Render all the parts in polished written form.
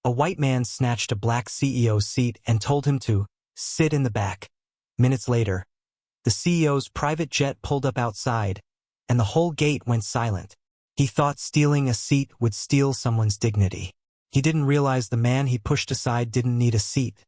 A white man snatched a black CEO's seat and told him to sit in the back. Minutes later, the CEO's private jet pulled up outside, and the whole gate went silent. He thought stealing a seat would steal someone's dignity. He didn't realize the man he pushed aside didn't need a seat.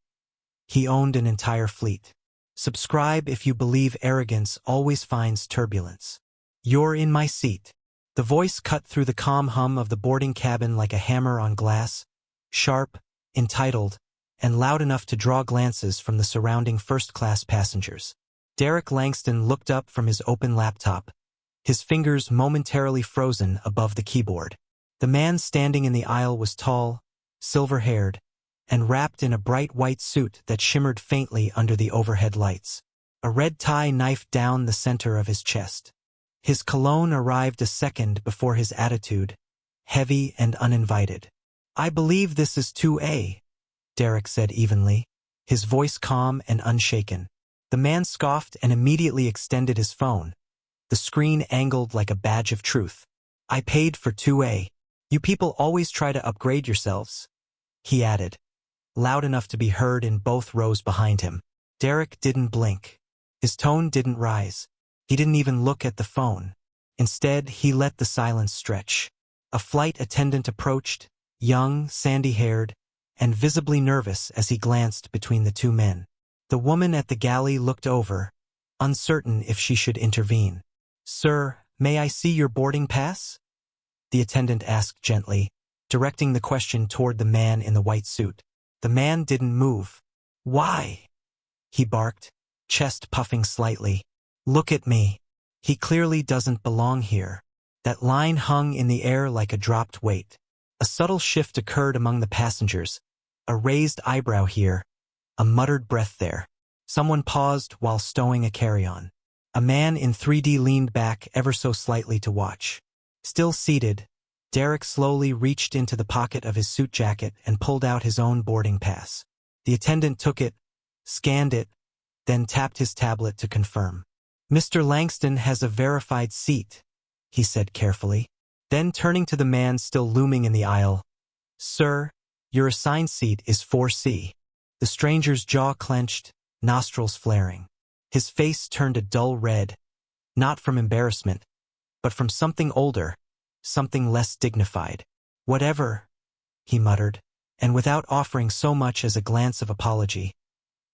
He owned an entire fleet. Subscribe if you believe arrogance always finds turbulence. You're in my seat. The voice cut through the calm hum of the boarding cabin like a hammer on glass, sharp, entitled, and loud enough to draw glances from the surrounding first-class passengers. Derek Langston looked up from his open laptop, his fingers momentarily frozen above the keyboard. The man standing in the aisle was tall, silver-haired, and wrapped in a bright white suit that shimmered faintly under the overhead lights. A red tie knifed down the center of his chest. His cologne arrived a second before his attitude, heavy and uninvited. "I believe this is 2A, Derek said evenly, his voice calm and unshaken. The man scoffed and immediately extended his phone, the screen angled like a badge of truth. "I paid for 2A. You people always try to upgrade yourselves," he added, loud enough to be heard in both rows behind him. Derek didn't blink. His tone didn't rise. He didn't even look at the phone. Instead, he let the silence stretch. A flight attendant approached, young, sandy-haired, and visibly nervous as he glanced between the two men. The woman at the galley looked over, uncertain if she should intervene. "Sir, may I see your boarding pass?" the attendant asked gently, directing the question toward the man in the white suit. The man didn't move. "Why?" he barked, chest puffing slightly. "Look at me. He clearly doesn't belong here." That line hung in the air like a dropped weight. A subtle shift occurred among the passengers, a raised eyebrow here, a muttered breath there. Someone paused while stowing a carry-on. A man in 3D leaned back ever so slightly to watch. Still seated, Derek slowly reached into the pocket of his suit jacket and pulled out his own boarding pass. The attendant took it, scanned it, then tapped his tablet to confirm. "Mr. Langston has a verified seat," he said carefully. Then turning to the man still looming in the aisle, "Sir, your assigned seat is 4C. The stranger's jaw clenched, nostrils flaring. His face turned a dull red, not from embarrassment, but from something older, something less dignified. "Whatever," he muttered, and without offering so much as a glance of apology,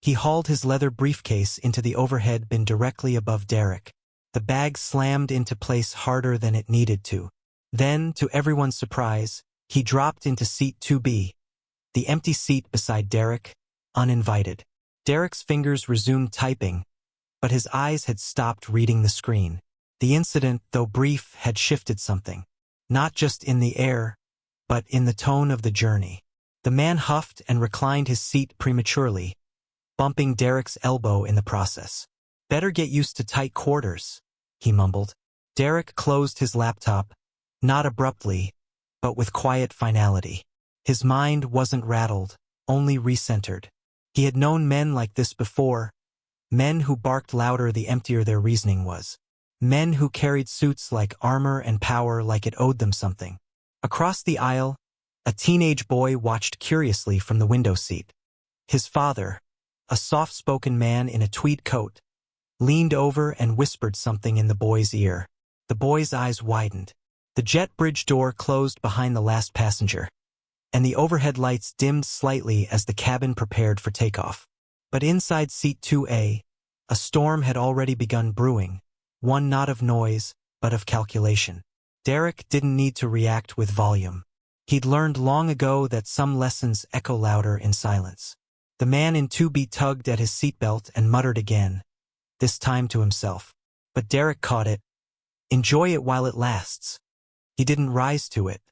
he hauled his leather briefcase into the overhead bin directly above Derek. The bag slammed into place harder than it needed to. Then, to everyone's surprise, he dropped into seat 2B, the empty seat beside Derek, uninvited. Derek's fingers resumed typing, but his eyes had stopped reading the screen. The incident, though brief, had shifted something. Not just in the air, but in the tone of the journey. The man huffed and reclined his seat prematurely, bumping Derek's elbow in the process. "Better get used to tight quarters," he mumbled. Derek closed his laptop, not abruptly, but with quiet finality. His mind wasn't rattled, only recentered. He had known men like this before, men who barked louder the emptier their reasoning was. Men who carried suits like armor and power like it owed them something. Across the aisle, a teenage boy watched curiously from the window seat. His father, a soft-spoken man in a tweed coat, leaned over and whispered something in the boy's ear. The boy's eyes widened. The jet bridge door closed behind the last passenger, and the overhead lights dimmed slightly as the cabin prepared for takeoff. But inside seat 2A, a storm had already begun brewing, one not of noise, but of calculation. Derek didn't need to react with volume. He'd learned long ago that some lessons echo louder in silence. The man in 2B tugged at his seatbelt and muttered again, this time to himself. But Derek caught it. Enjoy it while it lasts. He didn't rise to it.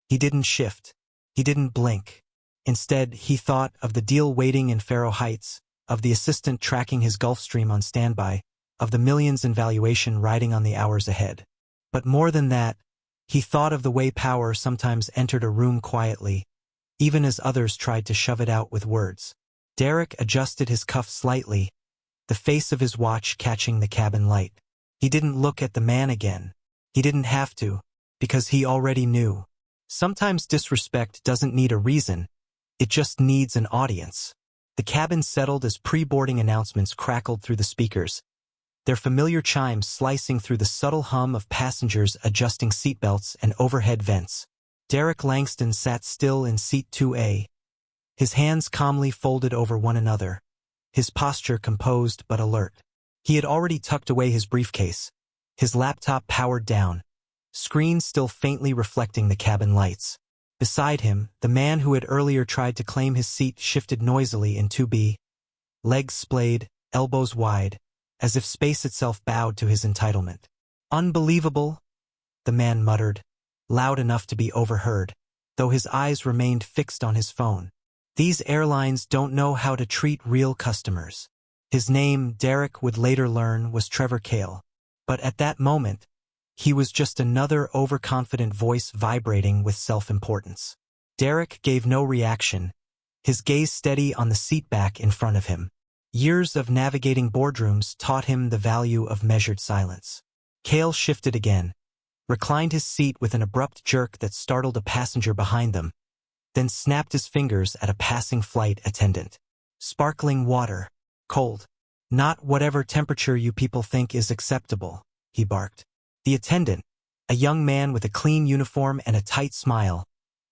He didn't shift. He didn't blink. Instead, he thought of the deal waiting in Faro Heights, of the assistant tracking his Gulfstream on standby, of the millions in valuation riding on the hours ahead. But more than that, he thought of the way power sometimes entered a room quietly, even as others tried to shove it out with words. Derek adjusted his cuff slightly, the face of his watch catching the cabin light. He didn't look at the man again. He didn't have to, because he already knew. Sometimes disrespect doesn't need a reason. It just needs an audience. The cabin settled as pre-boarding announcements crackled through the speakers, their familiar chimes slicing through the subtle hum of passengers adjusting seatbelts and overhead vents. Derek Langston sat still in seat 2A, his hands calmly folded over one another, his posture composed but alert. He had already tucked away his briefcase, his laptop powered down, screen still faintly reflecting the cabin lights. Beside him, the man who had earlier tried to claim his seat shifted noisily in 2B, legs splayed, elbows wide, as if space itself bowed to his entitlement. "Unbelievable," the man muttered, loud enough to be overheard, though his eyes remained fixed on his phone. "These airlines don't know how to treat real customers." His name, Derek would later learn, was Trevor Cale. But at that moment, he was just another overconfident voice vibrating with self-importance. Derek gave no reaction, his gaze steady on the seat back in front of him. Years of navigating boardrooms taught him the value of measured silence. Cale shifted again, reclined his seat with an abrupt jerk that startled a passenger behind them, then snapped his fingers at a passing flight attendant. "Sparkling water. Cold. Not whatever temperature you people think is acceptable," he barked. The attendant, a young man with a clean uniform and a tight smile,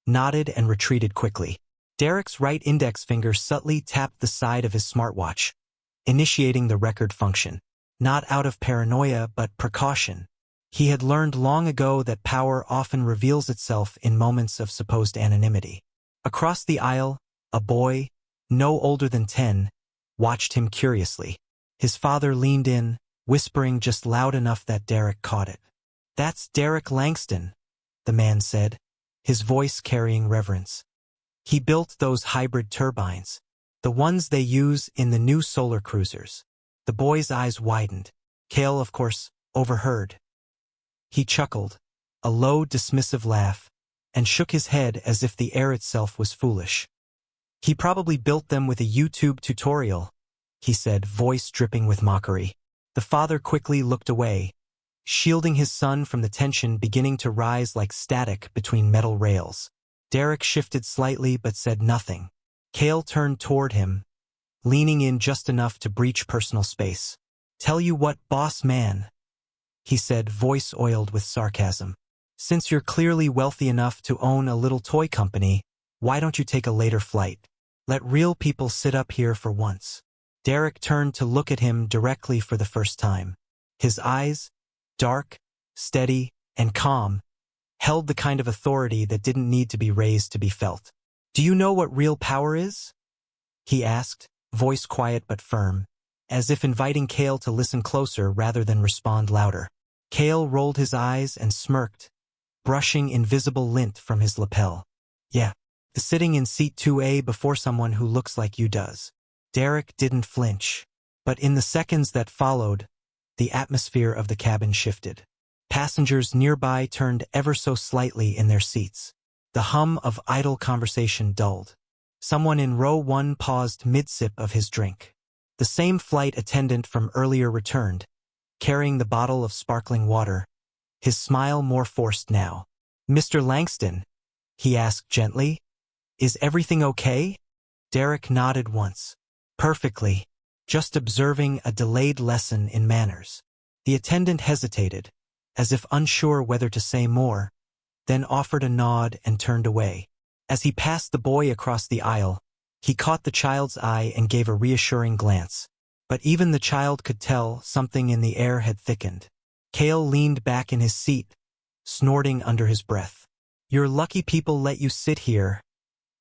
nodded and retreated quickly. Derek's right index finger subtly tapped the side of his smartwatch, initiating the record function. Not out of paranoia but precaution. He had learned long ago that power often reveals itself in moments of supposed anonymity. Across the aisle, a boy, no older than 10, watched him curiously. His father leaned in, whispering just loud enough that Derek caught it. "That's Derek Langston," the man said, his voice carrying reverence. "He built those hybrid turbines, the ones they use in the new solar cruisers." The boy's eyes widened. Cale, of course, overheard. He chuckled, a low, dismissive laugh, and shook his head as if the air itself was foolish. "He probably built them with a YouTube tutorial," he said, voice dripping with mockery. The father quickly looked away, shielding his son from the tension beginning to rise like static between metal rails. Derek shifted slightly but said nothing. Cale turned toward him, leaning in just enough to breach personal space. "Tell you what, boss man," he said, voice oiled with sarcasm. "Since you're clearly wealthy enough to own a little toy company, why don't you take a later flight? Let real people sit up here for once." Derek turned to look at him directly for the first time. His eyes, dark, steady, and calm, held the kind of authority that didn't need to be raised to be felt. "Do you know what real power is?" he asked, voice quiet but firm, as if inviting Cale to listen closer rather than respond louder. Cale rolled his eyes and smirked, brushing invisible lint from his lapel. "Yeah, the sitting in seat 2A before someone who looks like you does." Derek didn't flinch, but in the seconds that followed, the atmosphere of the cabin shifted. Passengers nearby turned ever so slightly in their seats. The hum of idle conversation dulled. Someone in row 1 paused mid-sip of his drink. The same flight attendant from earlier returned, carrying the bottle of sparkling water, his smile more forced now. "Mr. Langston," he asked gently, "is everything okay?" Derek nodded once. "Perfectly. Just observing a delayed lesson in manners." The attendant hesitated, as if unsure whether to say more, then offered a nod and turned away. As he passed the boy across the aisle, he caught the child's eye and gave a reassuring glance. But even the child could tell something in the air had thickened. Cale leaned back in his seat, snorting under his breath. "You're lucky people let you sit here,"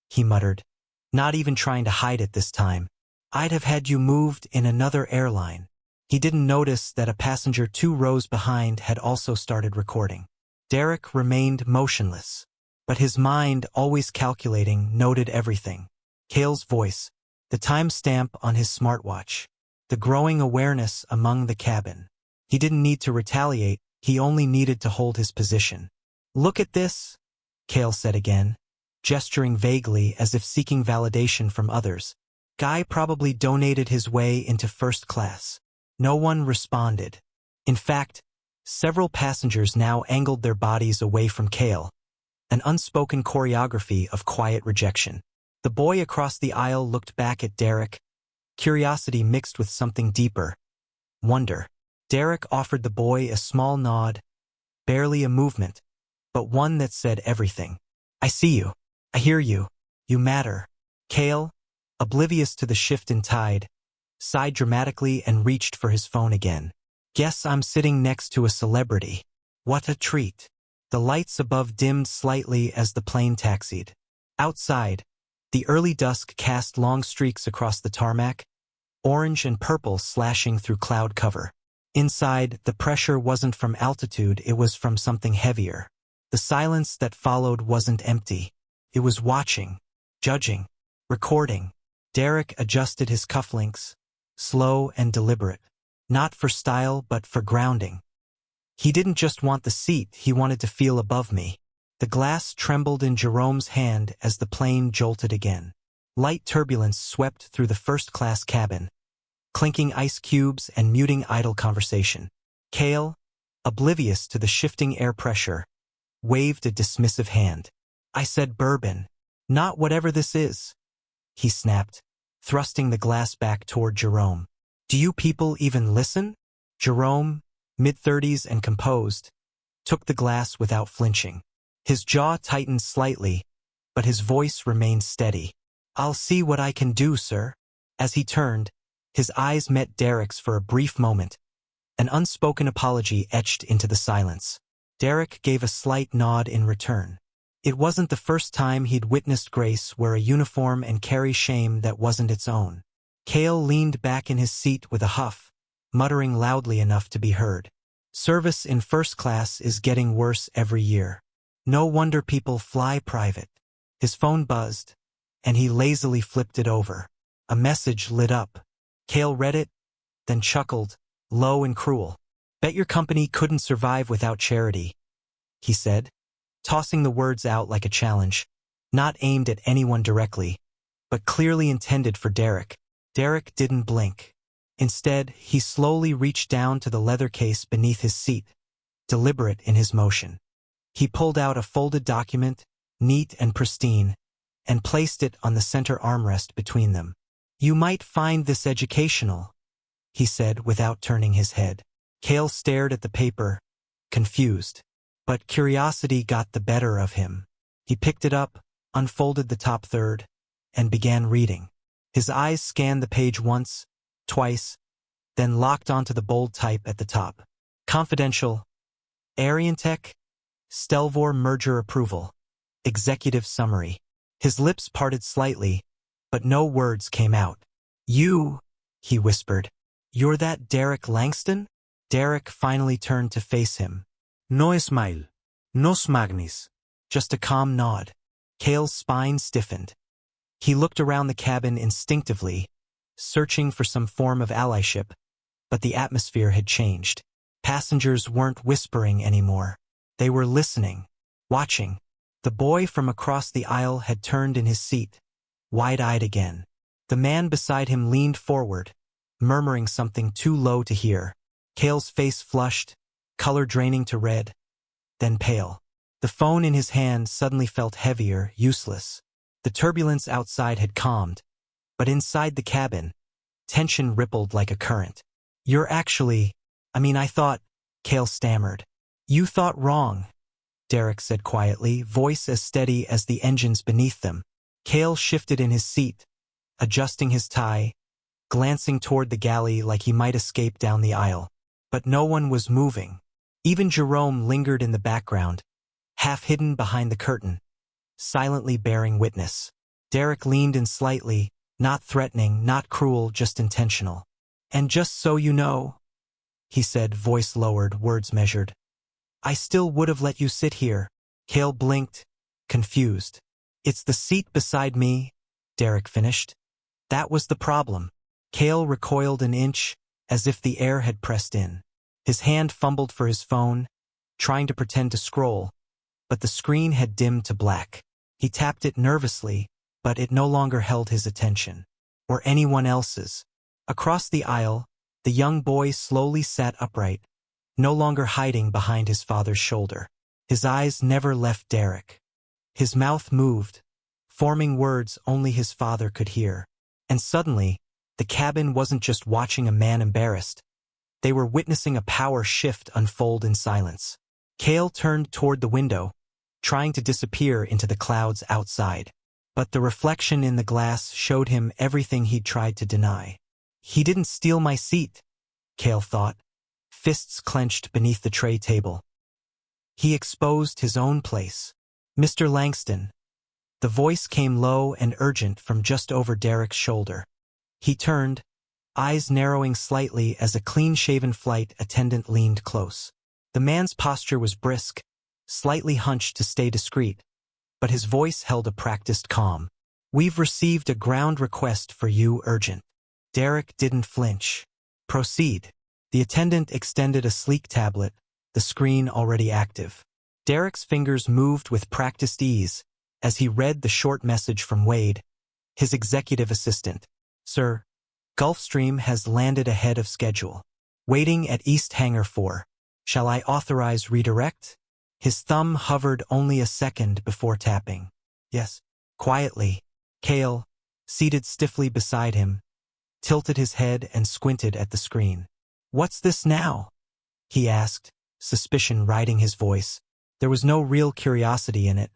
he muttered, not even trying to hide it this time. "I'd have had you moved in another airline." He didn't notice that a passenger 2 rows behind had also started recording. Derek remained motionless, but his mind, always calculating, noted everything. Cale's voice, the timestamp on his smartwatch, the growing awareness among the cabin. He didn't need to retaliate, he only needed to hold his position. "Look at this," Cale said again, gesturing vaguely as if seeking validation from others. "Guy probably donated his way into first class." No one responded. In fact, several passengers now angled their bodies away from Cale, an unspoken choreography of quiet rejection. The boy across the aisle looked back at Derek, curiosity mixed with something deeper, wonder. Derek offered the boy a small nod, barely a movement, but one that said everything. I see you. I hear you. You matter. Cale, oblivious to the shift in tide, sighed dramatically and reached for his phone again. Guess I'm sitting next to a celebrity. What a treat. The lights above dimmed slightly as the plane taxied. Outside, the early dusk cast long streaks across the tarmac, orange and purple slashing through cloud cover. Inside, the pressure wasn't from altitude, it was from something heavier. The silence that followed wasn't empty. It was watching, judging, recording. Derek adjusted his cufflinks, slow and deliberate. Not for style, but for grounding. He didn't just want the seat, he wanted to feel above me. The glass trembled in Jerome's hand as the plane jolted again. Light turbulence swept through the first-class cabin, clinking ice cubes and muting idle conversation. Cale, oblivious to the shifting air pressure, waved a dismissive hand. I said bourbon, not whatever this is, he snapped, thrusting the glass back toward Jerome. Do you people even listen? Jerome, mid-30s and composed, took the glass without flinching. His jaw tightened slightly, but his voice remained steady. I'll see what I can do, sir. As he turned, his eyes met Derek's for a brief moment. An unspoken apology etched into the silence. Derek gave a slight nod in return. It wasn't the first time he'd witnessed Grace wear a uniform and carry shame that wasn't its own. Cale leaned back in his seat with a huff, muttering loudly enough to be heard. Service in first class is getting worse every year. No wonder people fly private. His phone buzzed, and he lazily flipped it over. A message lit up. Cale read it, then chuckled, low and cruel. Bet your company couldn't survive without charity, he said, tossing the words out like a challenge, not aimed at anyone directly, but clearly intended for Derek. Derek didn't blink. Instead, he slowly reached down to the leather case beneath his seat, deliberate in his motion. He pulled out a folded document, neat and pristine, and placed it on the center armrest between them. You might find this educational, he said without turning his head. Cale stared at the paper, confused. But curiosity got the better of him. He picked it up, unfolded the top third, and began reading. His eyes scanned the page once, twice, then locked onto the bold type at the top. Confidential. Ariantech. Stelvor merger approval. Executive summary. His lips parted slightly, but no words came out. You, he whispered. You're that Derek Langston? Derek finally turned to face him. No smile. No smagnis. Just a calm nod. Cale's spine stiffened. He looked around the cabin instinctively, searching for some form of allyship, but the atmosphere had changed. Passengers weren't whispering anymore. They were listening, watching. The boy from across the aisle had turned in his seat, wide-eyed again. The man beside him leaned forward, murmuring something too low to hear. Cale's face flushed, color draining to red, then pale. The phone in his hand suddenly felt heavier, useless. The turbulence outside had calmed, but inside the cabin, tension rippled like a current. You're actually, I thought, Cale stammered. You thought wrong, Derek said quietly, voice as steady as the engines beneath them. Cale shifted in his seat, adjusting his tie, glancing toward the galley like he might escape down the aisle. But no one was moving. Even Jerome lingered in the background, half hidden behind the curtain, silently bearing witness. Derek leaned in slightly, not threatening, not cruel, just intentional. And just so you know, he said, voice lowered, words measured, I still would have let you sit here. Cale blinked, confused. It's the seat beside me, Derek finished. That was the problem. Cale recoiled an inch, as if the air had pressed in. His hand fumbled for his phone, trying to pretend to scroll, but the screen had dimmed to black. He tapped it nervously, but it no longer held his attention, or anyone else's. Across the aisle, the young boy slowly sat upright, no longer hiding behind his father's shoulder. His eyes never left Derek. His mouth moved, forming words only his father could hear. And suddenly, the cabin wasn't just watching a man embarrassed. They were witnessing a power shift unfold in silence. Cale turned toward the window, trying to disappear into the clouds outside. But the reflection in the glass showed him everything he'd tried to deny. He didn't steal my seat, Cale thought, fists clenched beneath the tray table. He exposed his own place. Mr. Langston. The voice came low and urgent from just over Derek's shoulder. He turned, eyes narrowing slightly as a clean-shaven flight attendant leaned close. The man's posture was brisk, slightly hunched to stay discreet, but his voice held a practiced calm. We've received a ground request for you, urgent. Derek didn't flinch. Proceed. The attendant extended a sleek tablet, the screen already active. Derek's fingers moved with practiced ease as he read the short message from Wade, his executive assistant. Sir, Gulfstream has landed ahead of schedule. Waiting at East Hangar 4. Shall I authorize redirect? His thumb hovered only a second before tapping. Yes. Quietly, Cale, seated stiffly beside him, tilted his head and squinted at the screen. What's this now? He asked, suspicion riding his voice. There was no real curiosity in it,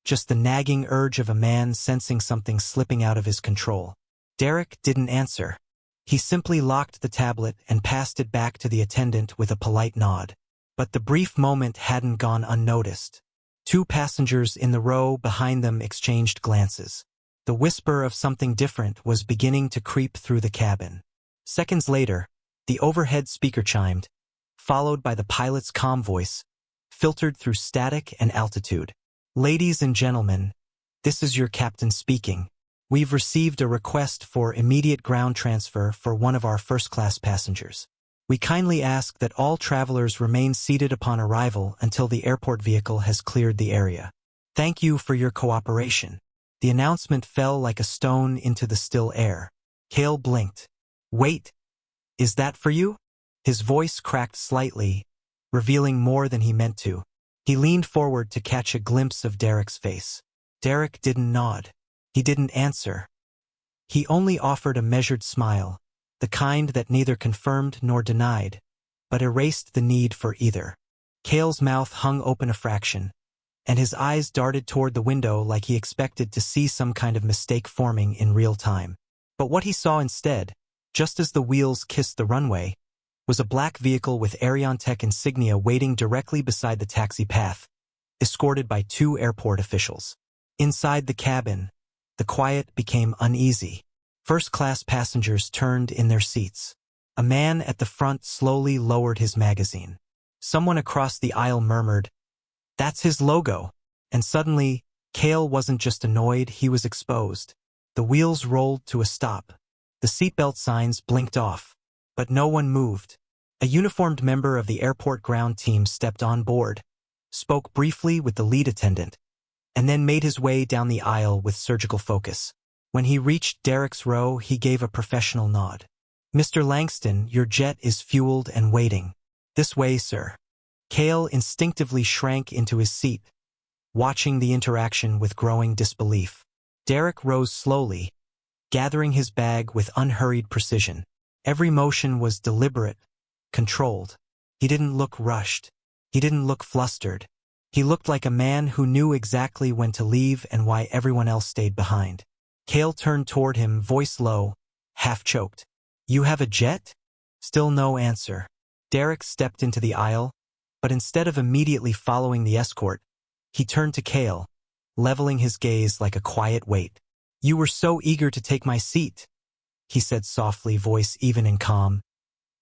just the nagging urge of a man sensing something slipping out of his control. Derek didn't answer. He simply locked the tablet and passed it back to the attendant with a polite nod. But the brief moment hadn't gone unnoticed. Two passengers in the row behind them exchanged glances. The whisper of something different was beginning to creep through the cabin. Seconds later, the overhead speaker chimed, followed by the pilot's calm voice, filtered through static and altitude. Ladies and gentlemen, this is your captain speaking. We've received a request for immediate ground transfer for one of our first-class passengers. We kindly ask that all travelers remain seated upon arrival until the airport vehicle has cleared the area. Thank you for your cooperation. The announcement fell like a stone into the still air. Cale blinked. Wait, is that for you? His voice cracked slightly, revealing more than he meant to. He leaned forward to catch a glimpse of Derek's face. Derek didn't nod. He didn't answer. He only offered a measured smile, the kind that neither confirmed nor denied, but erased the need for either. Cale's mouth hung open a fraction, and his eyes darted toward the window like he expected to see some kind of mistake forming in real time. But what he saw instead, just as the wheels kissed the runway, was a black vehicle with Ariontech insignia waiting directly beside the taxi path, escorted by two airport officials. Inside the cabin, the quiet became uneasy. First-class passengers turned in their seats. A man at the front slowly lowered his magazine. Someone across the aisle murmured, "That's his logo." And suddenly, Cale wasn't just annoyed, he was exposed. The wheels rolled to a stop. The seatbelt signs blinked off. But no one moved. A uniformed member of the airport ground team stepped on board, spoke briefly with the lead attendant, and then made his way down the aisle with surgical focus. When he reached Derek's row, he gave a professional nod. "Mr. Langston, your jet is fueled and waiting. This way, sir." Cale instinctively shrank into his seat, watching the interaction with growing disbelief. Derek rose slowly, gathering his bag with unhurried precision. Every motion was deliberate, controlled. He didn't look rushed. He didn't look flustered. He looked like a man who knew exactly when to leave and why everyone else stayed behind. Cale turned toward him, voice low, half-choked. "You have a jet?" Still no answer. Derek stepped into the aisle, but instead of immediately following the escort, he turned to Cale, leveling his gaze like a quiet weight. "You were so eager to take my seat," he said softly, voice even and calm.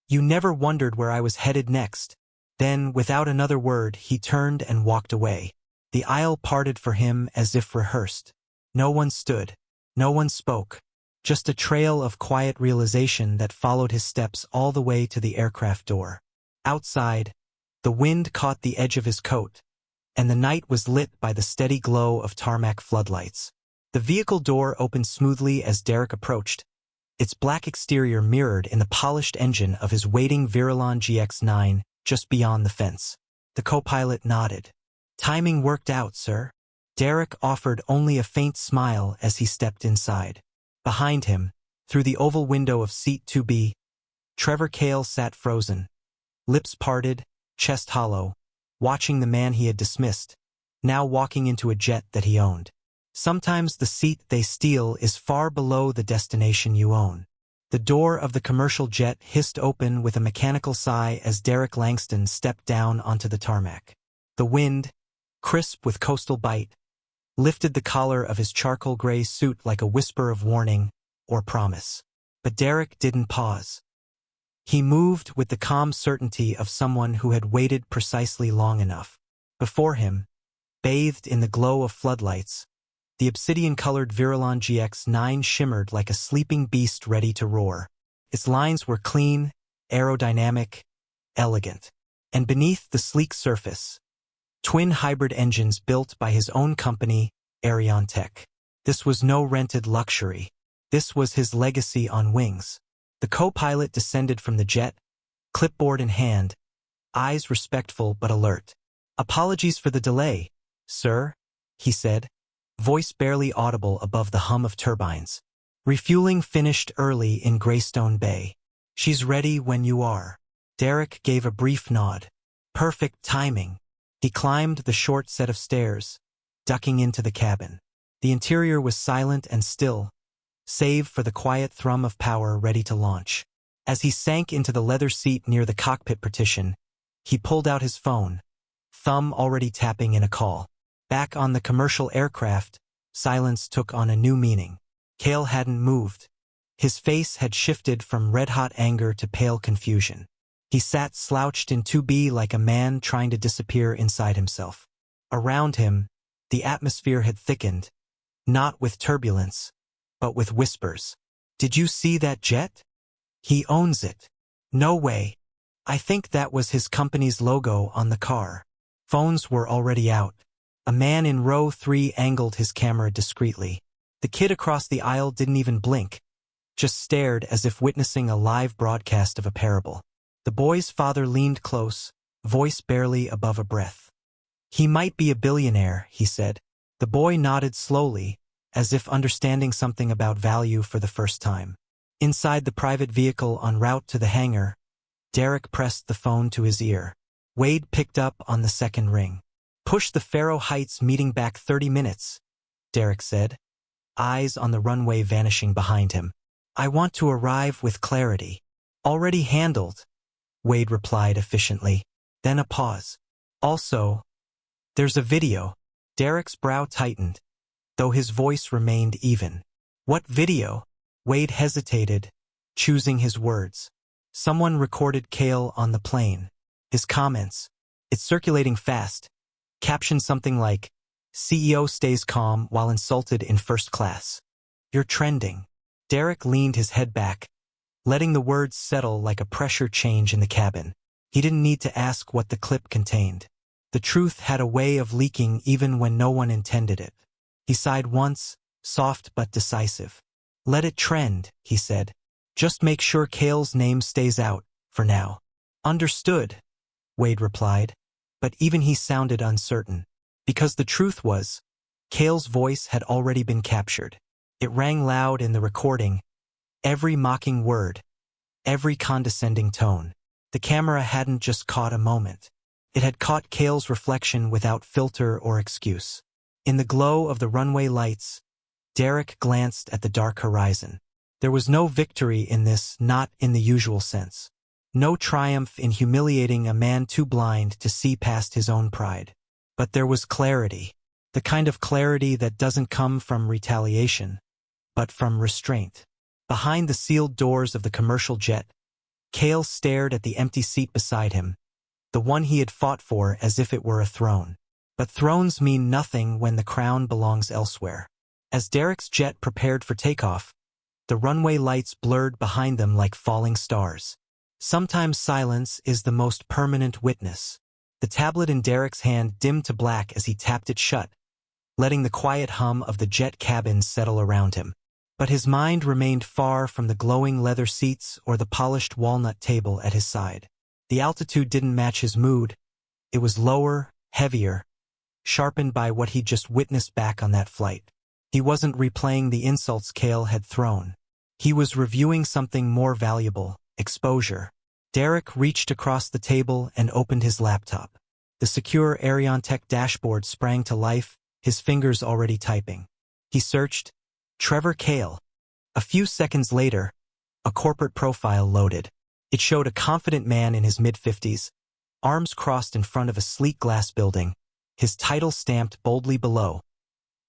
"You never wondered where I was headed next." Then, without another word, he turned and walked away. The aisle parted for him as if rehearsed. No one stood. No one spoke. Just a trail of quiet realization that followed his steps all the way to the aircraft door. Outside, the wind caught the edge of his coat, and the night was lit by the steady glow of tarmac floodlights. The vehicle door opened smoothly as Derek approached, its black exterior mirrored in the polished engine of his waiting Verilon GX9 just beyond the fence. The co-pilot nodded. "Timing worked out, sir." Derek offered only a faint smile as he stepped inside. Behind him, through the oval window of seat 2B, Trevor Cale sat frozen, lips parted, chest hollow, watching the man he had dismissed, now walking into a jet that he owned. Sometimes the seat they steal is far below the destination you own. The door of the commercial jet hissed open with a mechanical sigh as Derek Langston stepped down onto the tarmac. The wind, crisp with coastal bite, lifted the collar of his charcoal gray suit like a whisper of warning or promise. But Derek didn't pause. He moved with the calm certainty of someone who had waited precisely long enough. Before him, bathed in the glow of floodlights, the obsidian-colored Virulon GX9 shimmered like a sleeping beast ready to roar. Its lines were clean, aerodynamic, elegant. And beneath the sleek surface, twin hybrid engines built by his own company, Arion Tech. This was no rented luxury. This was his legacy on wings. The co-pilot descended from the jet, clipboard in hand, eyes respectful but alert. "Apologies for the delay, sir," he said, voice barely audible above the hum of turbines. "Refueling finished early in Greystone Bay. She's ready when you are." Derek gave a brief nod. Perfect timing. He climbed the short set of stairs, ducking into the cabin. The interior was silent and still, save for the quiet thrum of power ready to launch. As he sank into the leather seat near the cockpit partition, he pulled out his phone, thumb already tapping in a call. Back on the commercial aircraft, silence took on a new meaning. Cale hadn't moved. His face had shifted from red-hot anger to pale confusion. He sat slouched in 2B like a man trying to disappear inside himself. Around him, the atmosphere had thickened, not with turbulence, but with whispers. "Did you see that jet? He owns it." "No way. I think that was his company's logo on the car." Phones were already out. A man in row 3 angled his camera discreetly. The kid across the aisle didn't even blink, just stared as if witnessing a live broadcast of a parable. The boy's father leaned close, voice barely above a breath. "He might be a billionaire," he said. The boy nodded slowly, as if understanding something about value for the first time. Inside the private vehicle en route to the hangar, Derek pressed the phone to his ear. Wade picked up on the second ring. "Push the Faro Heights meeting back 30 minutes, Derek said, eyes on the runway vanishing behind him. "I want to arrive with clarity." "Already handled," Wade replied efficiently. Then a pause. "Also, there's a video." Derek's brow tightened, though his voice remained even. "What video?" Wade hesitated, choosing his words. "Someone recorded Cale on the plane. His comments. It's circulating fast. Captioned something like, 'CEO stays calm while insulted in first class.' You're trending." Derek leaned his head back, letting the words settle like a pressure change in the cabin. He didn't need to ask what the clip contained. The truth had a way of leaking even when no one intended it. He sighed once, soft but decisive. "Let it trend," he said. "Just make sure Cale's name stays out, for now." "Understood," Wade replied, but even he sounded uncertain. Because the truth was, Cale's voice had already been captured. It rang loud in the recording, every mocking word, every condescending tone. The camera hadn't just caught a moment. It had caught Cale's reflection without filter or excuse. In the glow of the runway lights, Derek glanced at the dark horizon. There was no victory in this, not in the usual sense. No triumph in humiliating a man too blind to see past his own pride. But there was clarity, the kind of clarity that doesn't come from retaliation, but from restraint. Behind the sealed doors of the commercial jet, Cale stared at the empty seat beside him, the one he had fought for as if it were a throne. But thrones mean nothing when the crown belongs elsewhere. As Derek's jet prepared for takeoff, the runway lights blurred behind them like falling stars. Sometimes silence is the most permanent witness. The tablet in Derek's hand dimmed to black as he tapped it shut, letting the quiet hum of the jet cabin settle around him. But his mind remained far from the glowing leather seats or the polished walnut table at his side. The altitude didn't match his mood. It was lower, heavier, sharpened by what he'd just witnessed back on that flight. He wasn't replaying the insults Cale had thrown. He was reviewing something more valuable: exposure. Derek reached across the table and opened his laptop. The secure Ariontech dashboard sprang to life, his fingers already typing. He searched, Trevor Cale. A few seconds later, a corporate profile loaded. It showed a confident man in his mid-50s, arms crossed in front of a sleek glass building, his title stamped boldly below.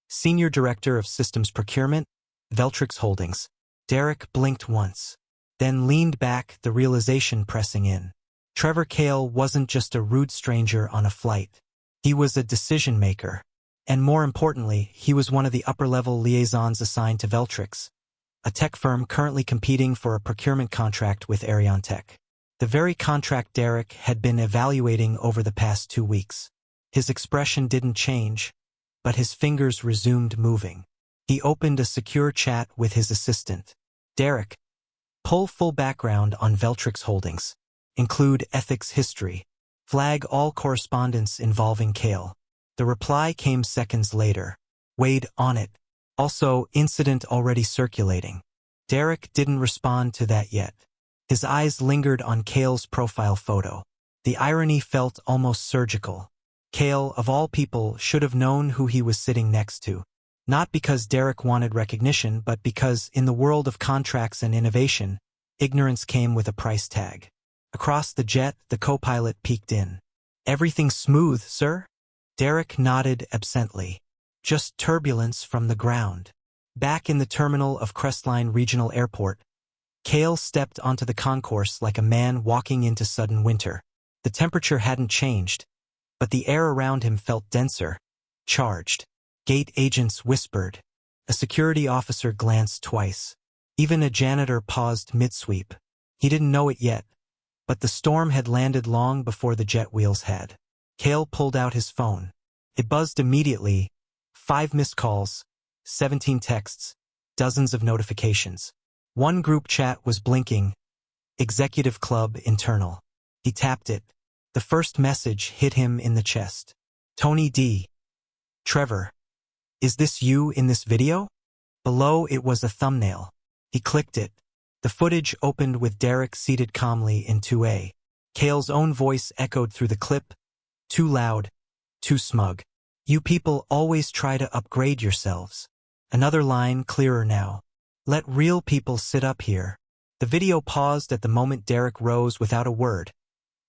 Senior Director of Systems Procurement, Veltrix Holdings. Derek blinked once, then leaned back, the realization pressing in. Trevor Cale wasn't just a rude stranger on a flight. He was a decision-maker. And more importantly, he was one of the upper-level liaisons assigned to Veltrix, a tech firm currently competing for a procurement contract with Ariontech. The very contract Derek had been evaluating over the past 2 weeks. His expression didn't change, but his fingers resumed moving. He opened a secure chat with his assistant. Derek, pull full background on Veltrix Holdings. Include ethics history. Flag all correspondence involving Cale. The reply came seconds later. Wade, on it. Also, incident already circulating. Derek didn't respond to that yet. His eyes lingered on Cale's profile photo. The irony felt almost surgical. Cale, of all people, should have known who he was sitting next to. Not because Derek wanted recognition, but because, in the world of contracts and innovation, ignorance came with a price tag. Across the jet, the co-pilot peeked in. Everything smooth, sir? Derek nodded absently. Just turbulence from the ground. Back in the terminal of Crestline Regional Airport, Cale stepped onto the concourse like a man walking into sudden winter. The temperature hadn't changed, but the air around him felt denser, charged. Gate agents whispered. A security officer glanced twice. Even a janitor paused mid-sweep. He didn't know it yet, but the storm had landed long before the jet wheels had. Cale pulled out his phone. It buzzed immediately. 5 missed calls, 17 texts, dozens of notifications. One group chat was blinking. Executive Club internal. He tapped it. The first message hit him in the chest. Tony D. Trevor. Is this you in this video? Below it was a thumbnail. He clicked it. The footage opened with Derek seated calmly in 2A. Cale's own voice echoed through the clip. Too loud, too smug. You people always try to upgrade yourselves. Another line clearer now. Let real people sit up here. The video paused at the moment Derek rose without a word,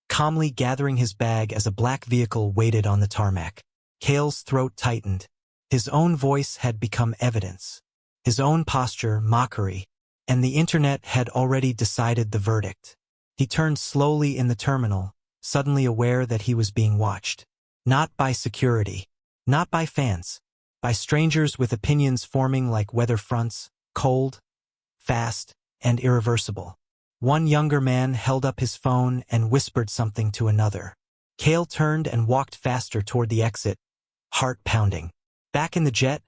calmly gathering his bag as a black vehicle waited on the tarmac. Cale's throat tightened. His own voice had become evidence. His own posture, mockery. And the internet had already decided the verdict. He turned slowly in the terminal, suddenly aware that he was being watched. Not by security. Not by fans. By strangers with opinions forming like weather fronts, cold, fast, and irreversible. One younger man held up his phone and whispered something to another. Cale turned and walked faster toward the exit, heart pounding. Back in the jet,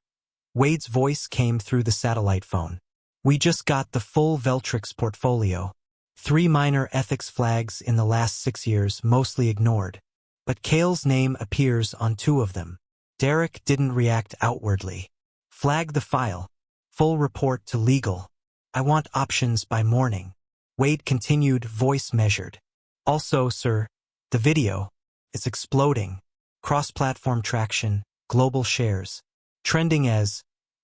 Wade's voice came through the satellite phone. We just got the full Veltrix portfolio. 3 minor ethics flags in the last 6 years, mostly ignored. But Cale's name appears on 2 of them. Derek didn't react outwardly. Flag the file. Full report to legal. I want options by morning. Wade continued, voice measured. Also, sir, the video. It's exploding. Cross-platform traction, global shares. Trending as,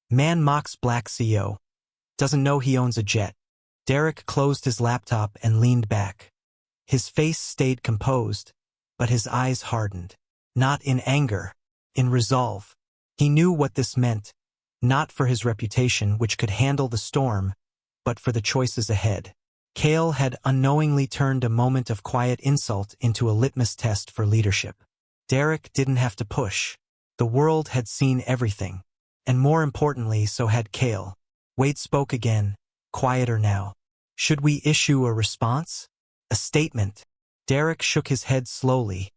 man mocks black CEO. Doesn't know he owns a jet. Derek closed his laptop and leaned back. His face stayed composed, but his eyes hardened. Not in anger, in resolve. He knew what this meant, not for his reputation, which could handle the storm, but for the choices ahead. Cale had unknowingly turned a moment of quiet insult into a litmus test for leadership. Derek didn't have to push. The world had seen everything. And more importantly, so had Cale. Wade spoke again, quieter now. Should we issue a response? A statement? Derek shook his head slowly,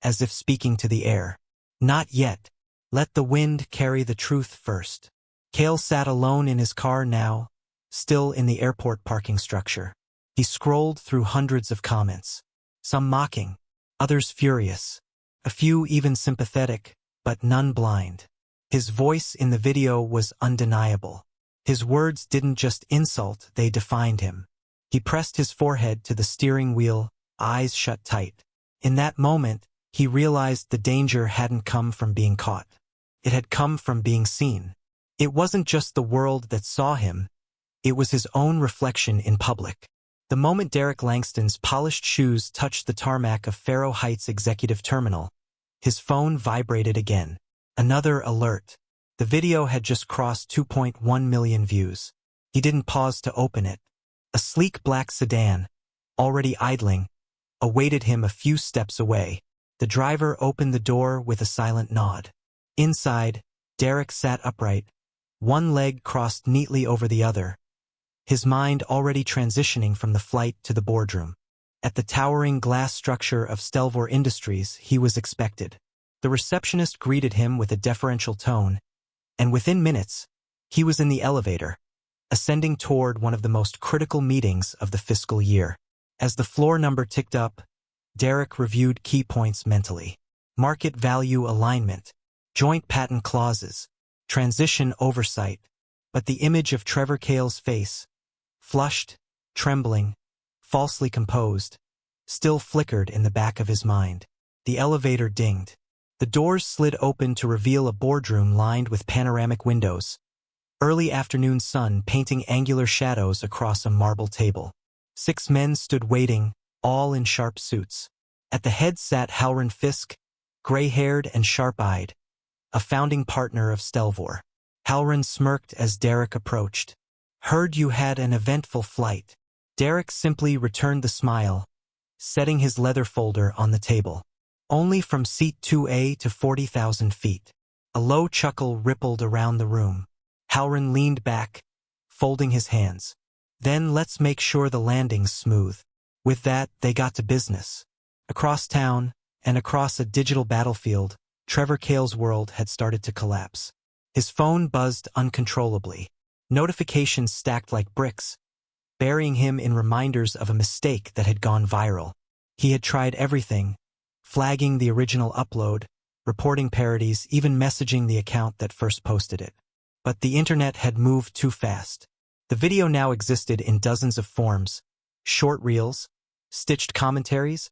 as if speaking to the air. Not yet. Let the wind carry the truth first. Cale sat alone in his car now, still in the airport parking structure. He scrolled through hundreds of comments. Some mocking, others furious, a few even sympathetic, but none blind. His voice in the video was undeniable. His words didn't just insult, they defined him. He pressed his forehead to the steering wheel, eyes shut tight. In that moment, he realized the danger hadn't come from being caught. It had come from being seen. It wasn't just the world that saw him, it was his own reflection in public. The moment Derek Langston's polished shoes touched the tarmac of Faro Heights Executive Terminal, his phone vibrated again. Another alert. The video had just crossed 2.1 million views. He didn't pause to open it. A sleek black sedan, already idling, awaited him a few steps away. The driver opened the door with a silent nod. Inside, Derek sat upright, one leg crossed neatly over the other, his mind already transitioning from the flight to the boardroom. At the towering glass structure of Stelvor Industries, he was expected. The receptionist greeted him with a deferential tone, and within minutes, he was in the elevator, ascending toward one of the most critical meetings of the fiscal year. As the floor number ticked up, Derek reviewed key points mentally. Market value alignment, joint patent clauses, transition oversight, but the image of Trevor Cale's face, flushed, trembling, falsely composed, still flickered in the back of his mind. The elevator dinged. The doors slid open to reveal a boardroom lined with panoramic windows. Early afternoon sun painting angular shadows across a marble table. 6 men stood waiting, all in sharp suits. At the head sat Halloran Fisk, gray-haired and sharp-eyed, a founding partner of Stelvor. Halloran smirked as Derek approached. "Heard you had an eventful flight." Derek simply returned the smile, setting his leather folder on the table. "Only from seat 2A to 40,000 feet. A low chuckle rippled around the room. Halloran leaned back, folding his hands. "Then let's make sure the landing's smooth." With that, they got to business. Across town, and across a digital battlefield, Trevor Cale's world had started to collapse. His phone buzzed uncontrollably. Notifications stacked like bricks, burying him in reminders of a mistake that had gone viral. He had tried everything, flagging the original upload, reporting parodies, even messaging the account that first posted it. But the internet had moved too fast. The video now existed in dozens of forms: short reels, stitched commentaries,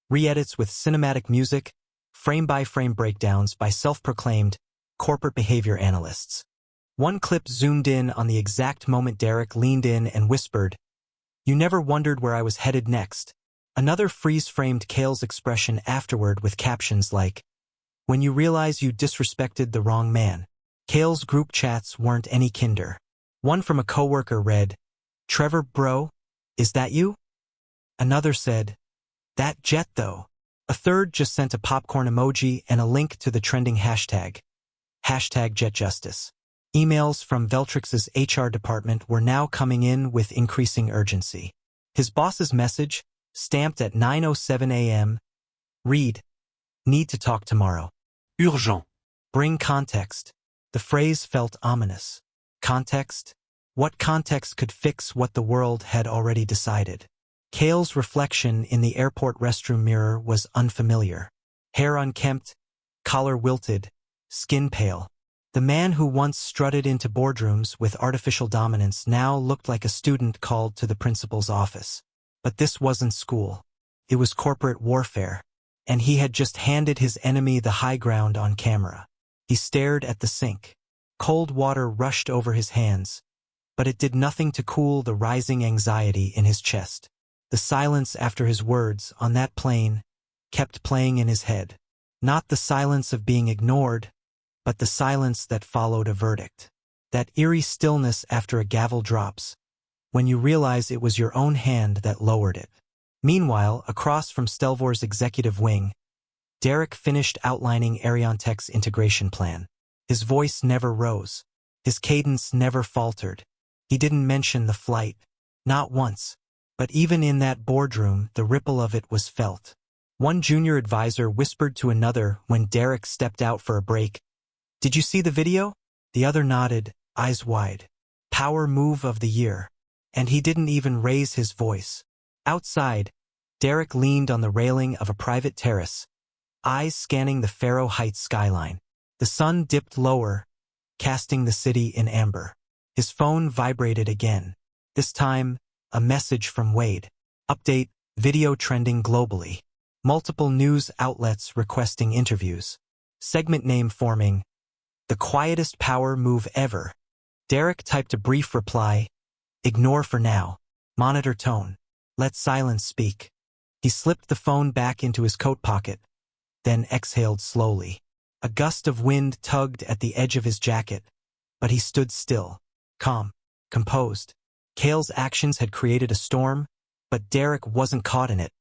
re-edits with cinematic music, frame-by-frame breakdowns by self-proclaimed corporate behavior analysts. One clip zoomed in on the exact moment Derek leaned in and whispered, "You never wondered where I was headed next." Another freeze-framed Cale's expression afterward with captions like, "When you realize you disrespected the wrong man." Cale's group chats weren't any kinder. One from a coworker read, "Trevor bro, is that you?" Another said, "That jet though." A third just sent a popcorn emoji and a link to the trending hashtag #JetJustice. Emails from Veltrix's HR department were now coming in with increasing urgency. His boss's message, stamped at 9:07 a.m., read, "Need to talk tomorrow. Urgent. Bring context." The phrase felt ominous. Context? What context could fix what the world had already decided? Cale's reflection in the airport restroom mirror was unfamiliar. Hair unkempt, collar wilted, skin pale. The man who once strutted into boardrooms with artificial dominance now looked like a student called to the principal's office. But this wasn't school. It was corporate warfare, and he had just handed his enemy the high ground on camera. He stared at the sink. Cold water rushed over his hands, but it did nothing to cool the rising anxiety in his chest. The silence after his words on that plane kept playing in his head. Not the silence of being ignored, but the silence that followed a verdict. That eerie stillness after a gavel drops, when you realize it was your own hand that lowered it. Meanwhile, across from Stelvor's executive wing, Derek finished outlining Ariontech's integration plan. His voice never rose. His cadence never faltered. He didn't mention the flight. Not once. But even in that boardroom, the ripple of it was felt. One junior advisor whispered to another when Derek stepped out for a break, "Did you see the video?" The other nodded, eyes wide. Power move of the year. And he didn't even raise his voice. Outside, Derek leaned on the railing of a private terrace, eyes scanning the Faro Heights skyline. The sun dipped lower, casting the city in amber. His phone vibrated again. This time, a message from Wade. Update, video trending globally. Multiple news outlets requesting interviews. Segment name forming. The quietest power move ever. Derek typed a brief reply. Ignore for now. Monitor tone. Let silence speak. He slipped the phone back into his coat pocket, then exhaled slowly. A gust of wind tugged at the edge of his jacket, but he stood still, calm, composed. Cale's actions had created a storm, but Derek wasn't caught in it.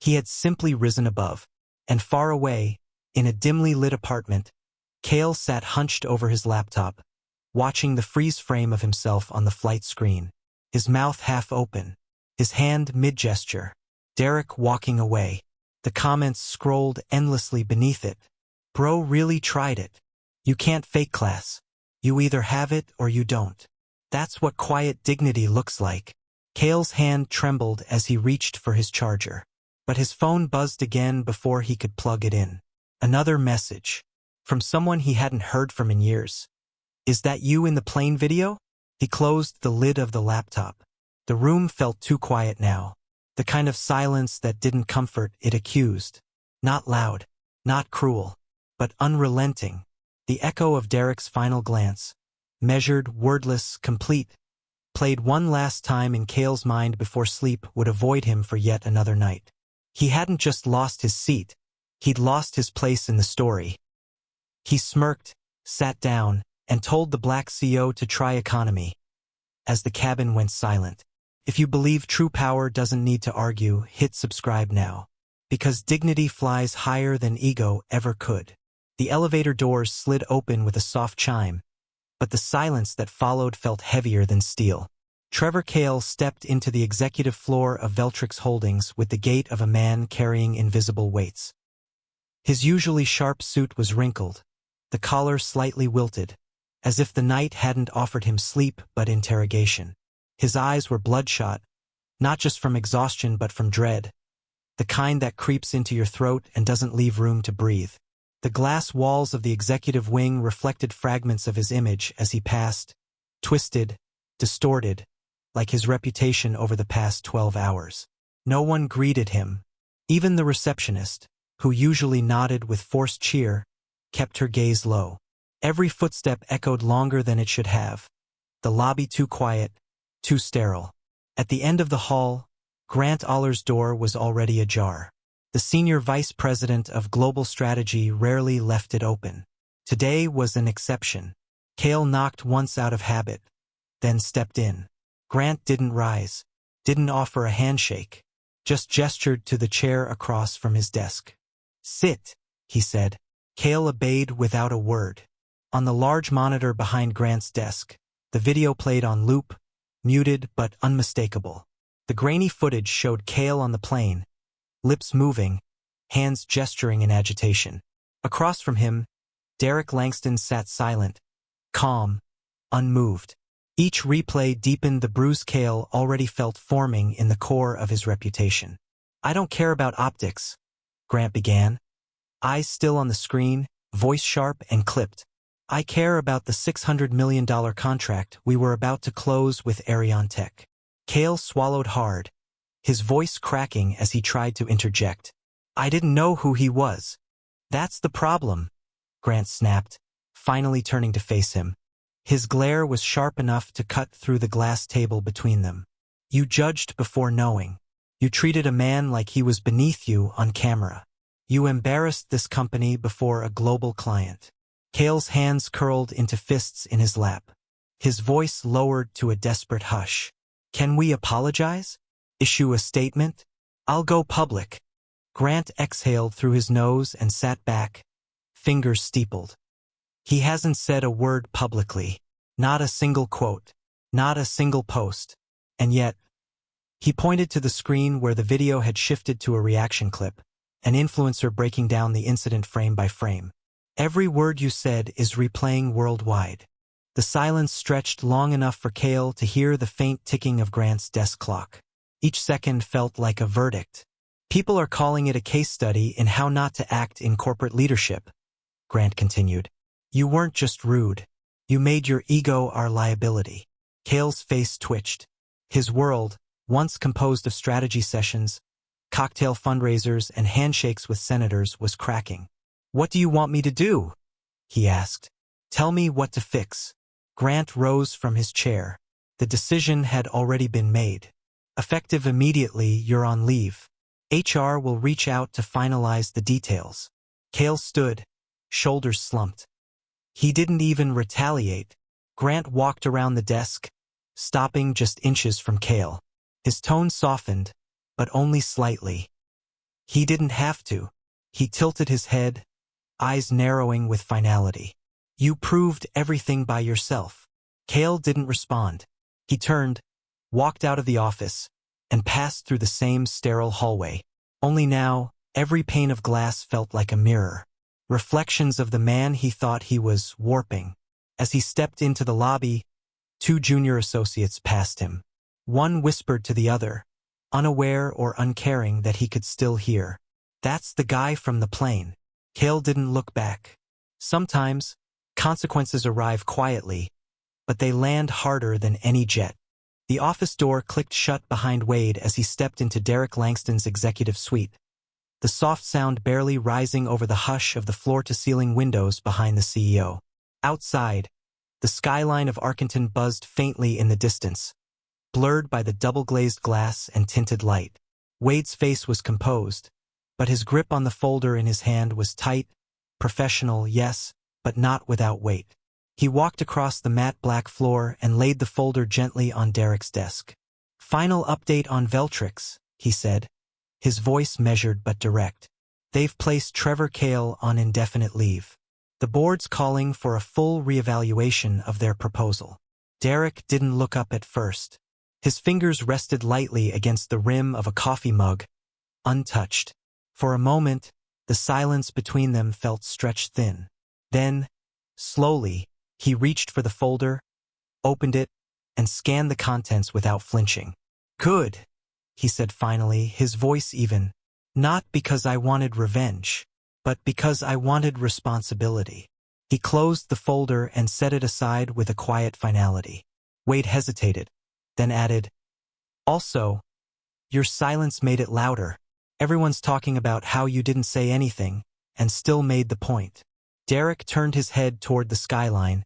He had simply risen above, and far away, in a dimly lit apartment, Cale sat hunched over his laptop, watching the freeze frame of himself on the flight screen, his mouth half open, his hand mid-gesture. Derek walking away. The comments scrolled endlessly beneath it. Bro really tried it. You can't fake class. You either have it or you don't. That's what quiet dignity looks like. Cale's hand trembled as he reached for his charger. But his phone buzzed again before he could plug it in. Another message. From someone he hadn't heard from in years. Is that you in the plane video? He closed the lid of the laptop. The room felt too quiet now. The kind of silence that didn't comfort, it accused. Not loud, not cruel, but unrelenting. The echo of Derek's final glance, measured, wordless, complete, played one last time in Cale's mind before sleep would avoid him for yet another night. He hadn't just lost his seat, he'd lost his place in the story. He smirked, sat down, and told the black CO to try economy. As the cabin went silent. If you believe true power doesn't need to argue, hit subscribe now. Because dignity flies higher than ego ever could. The elevator doors slid open with a soft chime, but the silence that followed felt heavier than steel. Trevor Cale stepped into the executive floor of Veltrix Holdings with the gait of a man carrying invisible weights. His usually sharp suit was wrinkled, the collar slightly wilted, as if the night hadn't offered him sleep but interrogation. His eyes were bloodshot, not just from exhaustion but from dread, the kind that creeps into your throat and doesn't leave room to breathe. The glass walls of the executive wing reflected fragments of his image as he passed, twisted, distorted, like his reputation over the past 12 hours. No one greeted him. Even the receptionist, who usually nodded with forced cheer, kept her gaze low. Every footstep echoed longer than it should have. The lobby too quiet, too sterile. At the end of the hall, Grant Aller's door was already ajar. The senior vice president of global strategy rarely left it open. Today was an exception. Cale knocked once out of habit, then stepped in. Grant didn't rise, didn't offer a handshake, just gestured to the chair across from his desk. Sit, he said. Cale obeyed without a word. On the large monitor behind Grant's desk, the video played on loop, muted but unmistakable. The grainy footage showed Cale on the plane, lips moving, hands gesturing in agitation. Across from him, Derek Langston sat silent, calm, unmoved. Each replay deepened the bruise Cale already felt forming in the core of his reputation. I don't care about optics, Grant began, eyes still on the screen, voice sharp and clipped. I care about the $600 million contract we were about to close with Arion Tech. Cale swallowed hard, his voice cracking as he tried to interject. I didn't know who he was. That's the problem, Grant snapped, finally turning to face him. His glare was sharp enough to cut through the glass table between them. You judged before knowing. You treated a man like he was beneath you on camera. You embarrassed this company before a global client. Cale's hands curled into fists in his lap. His voice lowered to a desperate hush. Can we apologize? Issue a statement? I'll go public. Grant exhaled through his nose and sat back, fingers steepled. He hasn't said a word publicly. Not a single quote. Not a single post. And yet, he pointed to the screen where the video had shifted to a reaction clip, an influencer breaking down the incident frame by frame. Every word you said is replaying worldwide. The silence stretched long enough for Cale to hear the faint ticking of Grant's desk clock. Each second felt like a verdict. People are calling it a case study in how not to act in corporate leadership, Grant continued. You weren't just rude. You made your ego our liability. Cale's face twitched. His world, once composed of strategy sessions, cocktail fundraisers, and handshakes with senators, was cracking. What do you want me to do? He asked. Tell me what to fix. Grant rose from his chair. The decision had already been made. Effective immediately, you're on leave. HR will reach out to finalize the details. Cale stood, shoulders slumped. He didn't even retaliate. Grant walked around the desk, stopping just inches from Cale. His tone softened, but only slightly. He didn't have to. He tilted his head, eyes narrowing with finality. You proved everything by yourself. Cale didn't respond. He turned, walked out of the office, and passed through the same sterile hallway. Only now, every pane of glass felt like a mirror. Reflections of the man he thought he was warping. As he stepped into the lobby, 2 junior associates passed him. One whispered to the other, unaware or uncaring that he could still hear. That's the guy from the plane. Cale didn't look back. Sometimes, consequences arrive quietly, but they land harder than any jet. The office door clicked shut behind Wade as he stepped into Derek Langston's executive suite, the soft sound barely rising over the hush of the floor-to-ceiling windows behind the CEO. Outside, the skyline of Arkenton buzzed faintly in the distance, blurred by the double-glazed glass and tinted light. Wade's face was composed, but his grip on the folder in his hand was tight, professional, yes, but not without weight. He walked across the matte black floor and laid the folder gently on Derek's desk. Final update on Veltrix, he said, his voice measured but direct. They've placed Trevor Cale on indefinite leave. The board's calling for a full reevaluation of their proposal. Derek didn't look up at first. His fingers rested lightly against the rim of a coffee mug, untouched. For a moment, the silence between them felt stretched thin. Then, slowly, he reached for the folder, opened it, and scanned the contents without flinching. Good, he said finally, his voice even. Not because I wanted revenge, but because I wanted responsibility. He closed the folder and set it aside with a quiet finality. Wade hesitated, then added, Also, your silence made it louder. Everyone's talking about how you didn't say anything, and still made the point. Derek turned his head toward the skyline,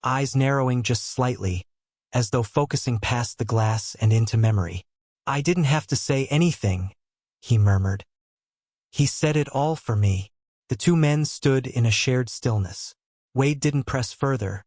eyes narrowing just slightly, as though focusing past the glass and into memory. I didn't have to say anything, he murmured. He said it all for me. The 2 men stood in a shared stillness. Wade didn't press further,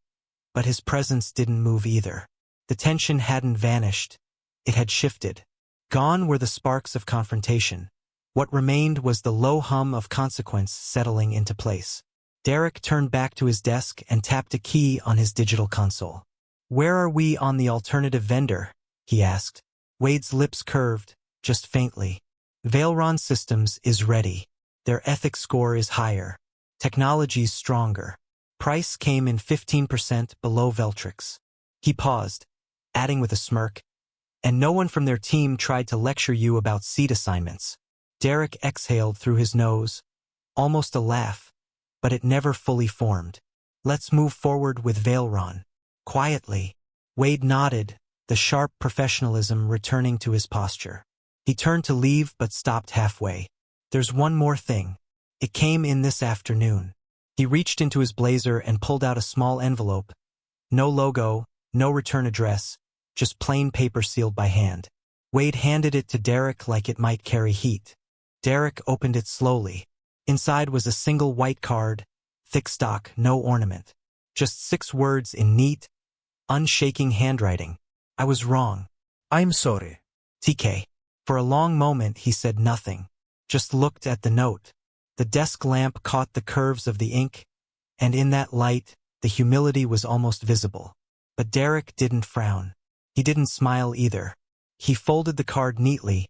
but his presence didn't move either. The tension hadn't vanished. It had shifted. Gone were the sparks of confrontation. What remained was the low hum of consequence settling into place. Derek turned back to his desk and tapped a key on his digital console. Where are we on the alternative vendor? He asked. Wade's lips curved, just faintly. Vailron Systems is ready. Their ethics score is higher. Technology's stronger. Price came in 15% below Veltrix. He paused, adding with a smirk, and no one from their team tried to lecture you about seat assignments. Derek exhaled through his nose, almost a laugh, but it never fully formed. Let's move forward with Vailron. Quietly, Wade nodded, the sharp professionalism returning to his posture. He turned to leave but stopped halfway. There's one more thing. It came in this afternoon. He reached into his blazer and pulled out a small envelope. No logo, no return address, just plain paper sealed by hand. Wade handed it to Derek like it might carry heat. Derek opened it slowly. Inside was a single white card, thick stock, no ornament. Just 6 words in neat, unshaking handwriting. I was wrong. I'm sorry. TK. For a long moment he said nothing, just looked at the note. The desk lamp caught the curves of the ink, and in that light, the humility was almost visible. But Derek didn't frown. He didn't smile either. He folded the card neatly,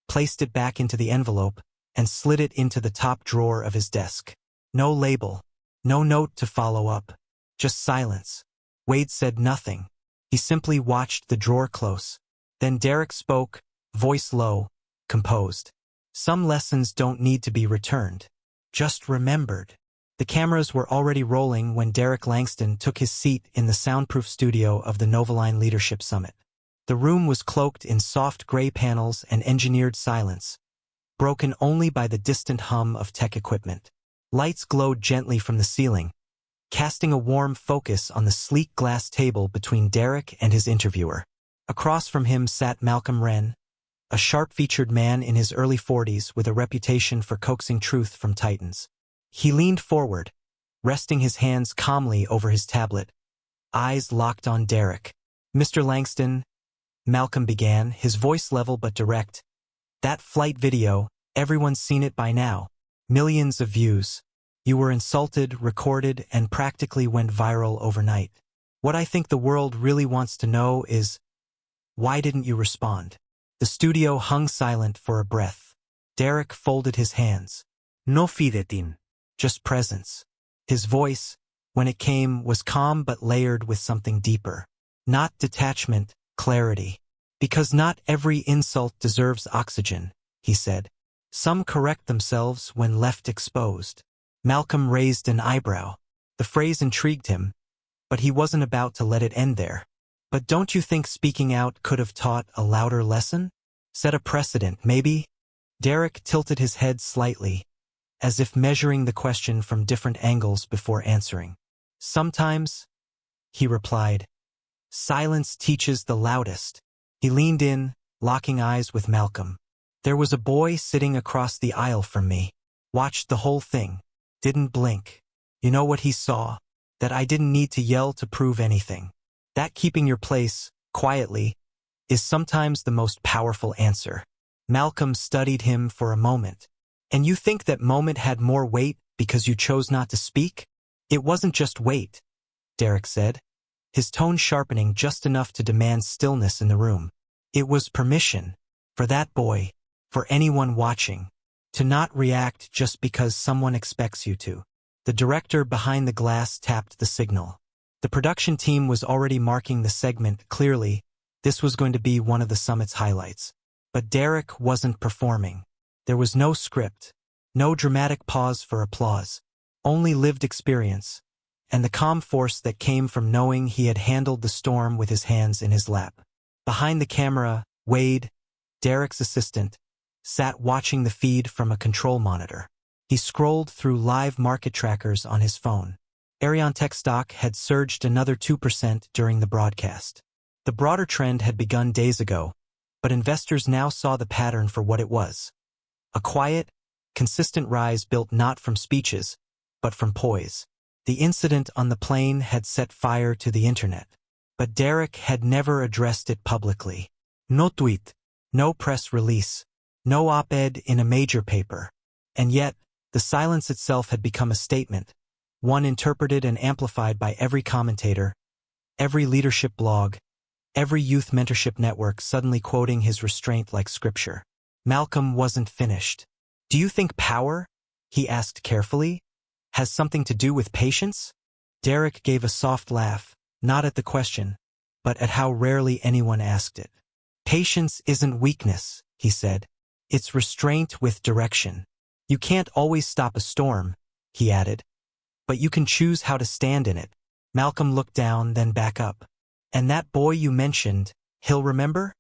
placed it back into the envelope, and slid it into the top drawer of his desk. No label, no note to follow up, just silence. Wade said nothing. He simply watched the drawer close. Then Derek spoke, voice low, composed. Some lessons don't need to be returned, just remembered. The cameras were already rolling when Derek Langston took his seat in the soundproof studio of the Novaline Leadership Summit. The room was cloaked in soft gray panels and engineered silence, broken only by the distant hum of tech equipment. Lights glowed gently from the ceiling, casting a warm focus on the sleek glass table between Derek and his interviewer. Across from him sat Malcolm Wren, a sharp-featured man in his early 40s with a reputation for coaxing truth from titans. He leaned forward, resting his hands calmly over his tablet, eyes locked on Derek. "Mr. Langston," Malcolm began, his voice level but direct. "That flight video, everyone's seen it by now. Millions of views. You were insulted, recorded, and practically went viral overnight. What I think the world really wants to know is, why didn't you respond?" The studio hung silent for a breath. Derek folded his hands. "No fidetin. Just presence." His voice, when it came, was calm but layered with something deeper. Not detachment, clarity. "Because not every insult deserves oxygen," he said. "Some correct themselves when left exposed." Malcolm raised an eyebrow. The phrase intrigued him, but he wasn't about to let it end there. "But don't you think speaking out could have taught a louder lesson? Set a precedent, maybe?" Derek tilted his head slightly, as if measuring the question from different angles before answering. "Sometimes," he replied, "silence teaches the loudest." He leaned in, locking eyes with Malcolm. "There was a boy sitting across the aisle from me. Watched the whole thing. Didn't blink. You know what he saw? That I didn't need to yell to prove anything. That keeping your place, quietly, is sometimes the most powerful answer." Malcolm studied him for a moment. "And you think that moment had more weight because you chose not to speak?" "It wasn't just weight," Derek said, his tone sharpening just enough to demand stillness in the room. "It was permission, for that boy, for anyone watching, to not react just because someone expects you to." The director behind the glass tapped the signal. The production team was already marking the segment clearly. This was going to be one of the summit's highlights. But Derek wasn't performing. There was no script, no dramatic pause for applause, only lived experience, and the calm force that came from knowing he had handled the storm with his hands in his lap. Behind the camera, Wade, Derek's assistant, sat watching the feed from a control monitor. He scrolled through live market trackers on his phone. Tech stock had surged another 2% during the broadcast. The broader trend had begun days ago, but investors now saw the pattern for what it was. A quiet, consistent rise built not from speeches, but from poise. The incident on the plane had set fire to the internet, but Derek had never addressed it publicly. No tweet, no press release, no op-ed in a major paper. And yet, the silence itself had become a statement, one interpreted and amplified by every commentator, every leadership blog, every youth mentorship network suddenly quoting his restraint like scripture. Malcolm wasn't finished. "Do you think power," he asked carefully, "has something to do with patience?" Derek gave a soft laugh, not at the question, but at how rarely anyone asked it. "Patience isn't weakness," he said. "It's restraint with direction. You can't always stop a storm," he added, "but you can choose how to stand in it." Malcolm looked down, then back up. "And that boy you mentioned, he'll remember?"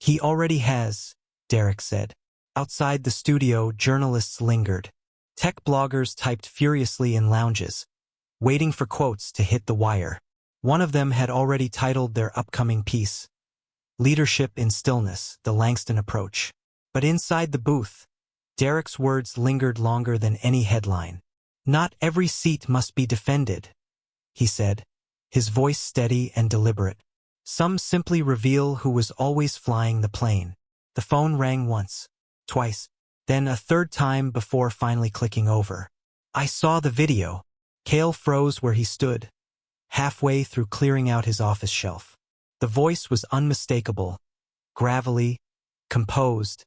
"He already has," Derek said. Outside the studio, journalists lingered. Tech bloggers typed furiously in lounges, waiting for quotes to hit the wire. One of them had already titled their upcoming piece, "Leadership in Stillness, the Langston Approach." But inside the booth, Derek's words lingered longer than any headline. "Not every seat must be defended," he said, his voice steady and deliberate. "Some simply reveal who was always flying the plane." The phone rang once, twice, then a third time before finally clicking over. "I saw the video." Cale froze where he stood, halfway through clearing out his office shelf. The voice was unmistakable, gravelly, composed,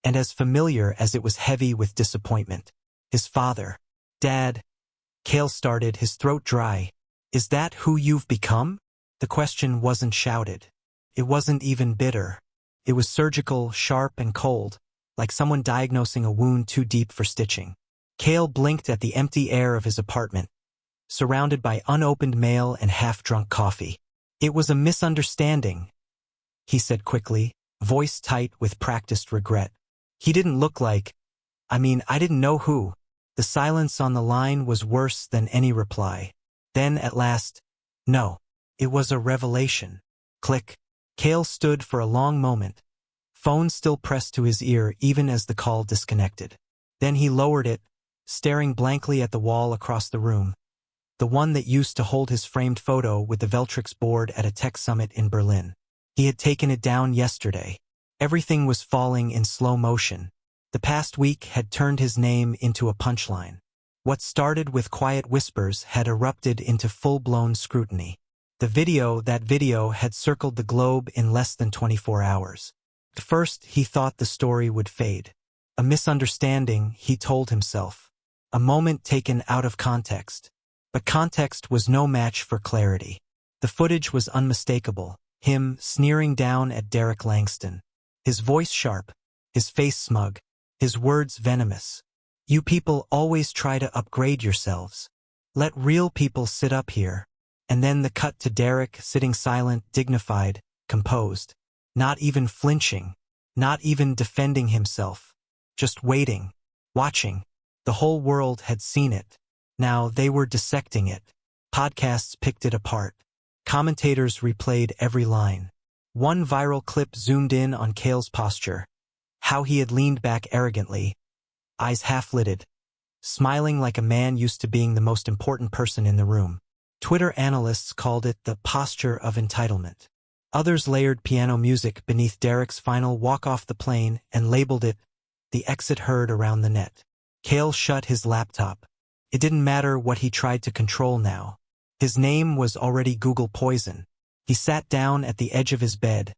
and as familiar as it was heavy with disappointment. "His father." "Dad," Cale started, his throat dry. "Is that who you've become?" The question wasn't shouted. It wasn't even bitter. It was surgical, sharp, and cold, like someone diagnosing a wound too deep for stitching. Cale blinked at the empty air of his apartment, surrounded by unopened mail and half-drunk coffee. "It was a misunderstanding," he said quickly, voice tight with practiced regret. He didn't look like, I didn't know who. The silence on the line was worse than any reply. Then, at last, no. It was a revelation. Click. Cale stood for a long moment, phone still pressed to his ear even as the call disconnected. Then he lowered it, staring blankly at the wall across the room, the one that used to hold his framed photo with the Veltrix board at a tech summit in Berlin. He had taken it down yesterday. Everything was falling in slow motion. The past week had turned his name into a punchline. What started with quiet whispers had erupted into full-blown scrutiny. That video had circled the globe in less than 24 hours. At first, he thought the story would fade. A misunderstanding, he told himself. A moment taken out of context. But context was no match for clarity. The footage was unmistakable. Him sneering down at Derek Langston. His voice sharp, his face smug, his words venomous. "You people always try to upgrade yourselves. Let real people sit up here." And then the cut to Derek sitting silent, dignified, composed. Not even flinching. Not even defending himself. Just waiting. Watching. The whole world had seen it. Now they were dissecting it. Podcasts picked it apart. Commentators replayed every line. One viral clip zoomed in on Cale's posture. How he had leaned back arrogantly, eyes half-lidded, smiling like a man used to being the most important person in the room. Twitter analysts called it the posture of entitlement. Others layered piano music beneath Derek's final walk off the plane and labeled it the exit heard around the net. Cale shut his laptop. It didn't matter what he tried to control now. His name was already Google poison. He sat down at the edge of his bed,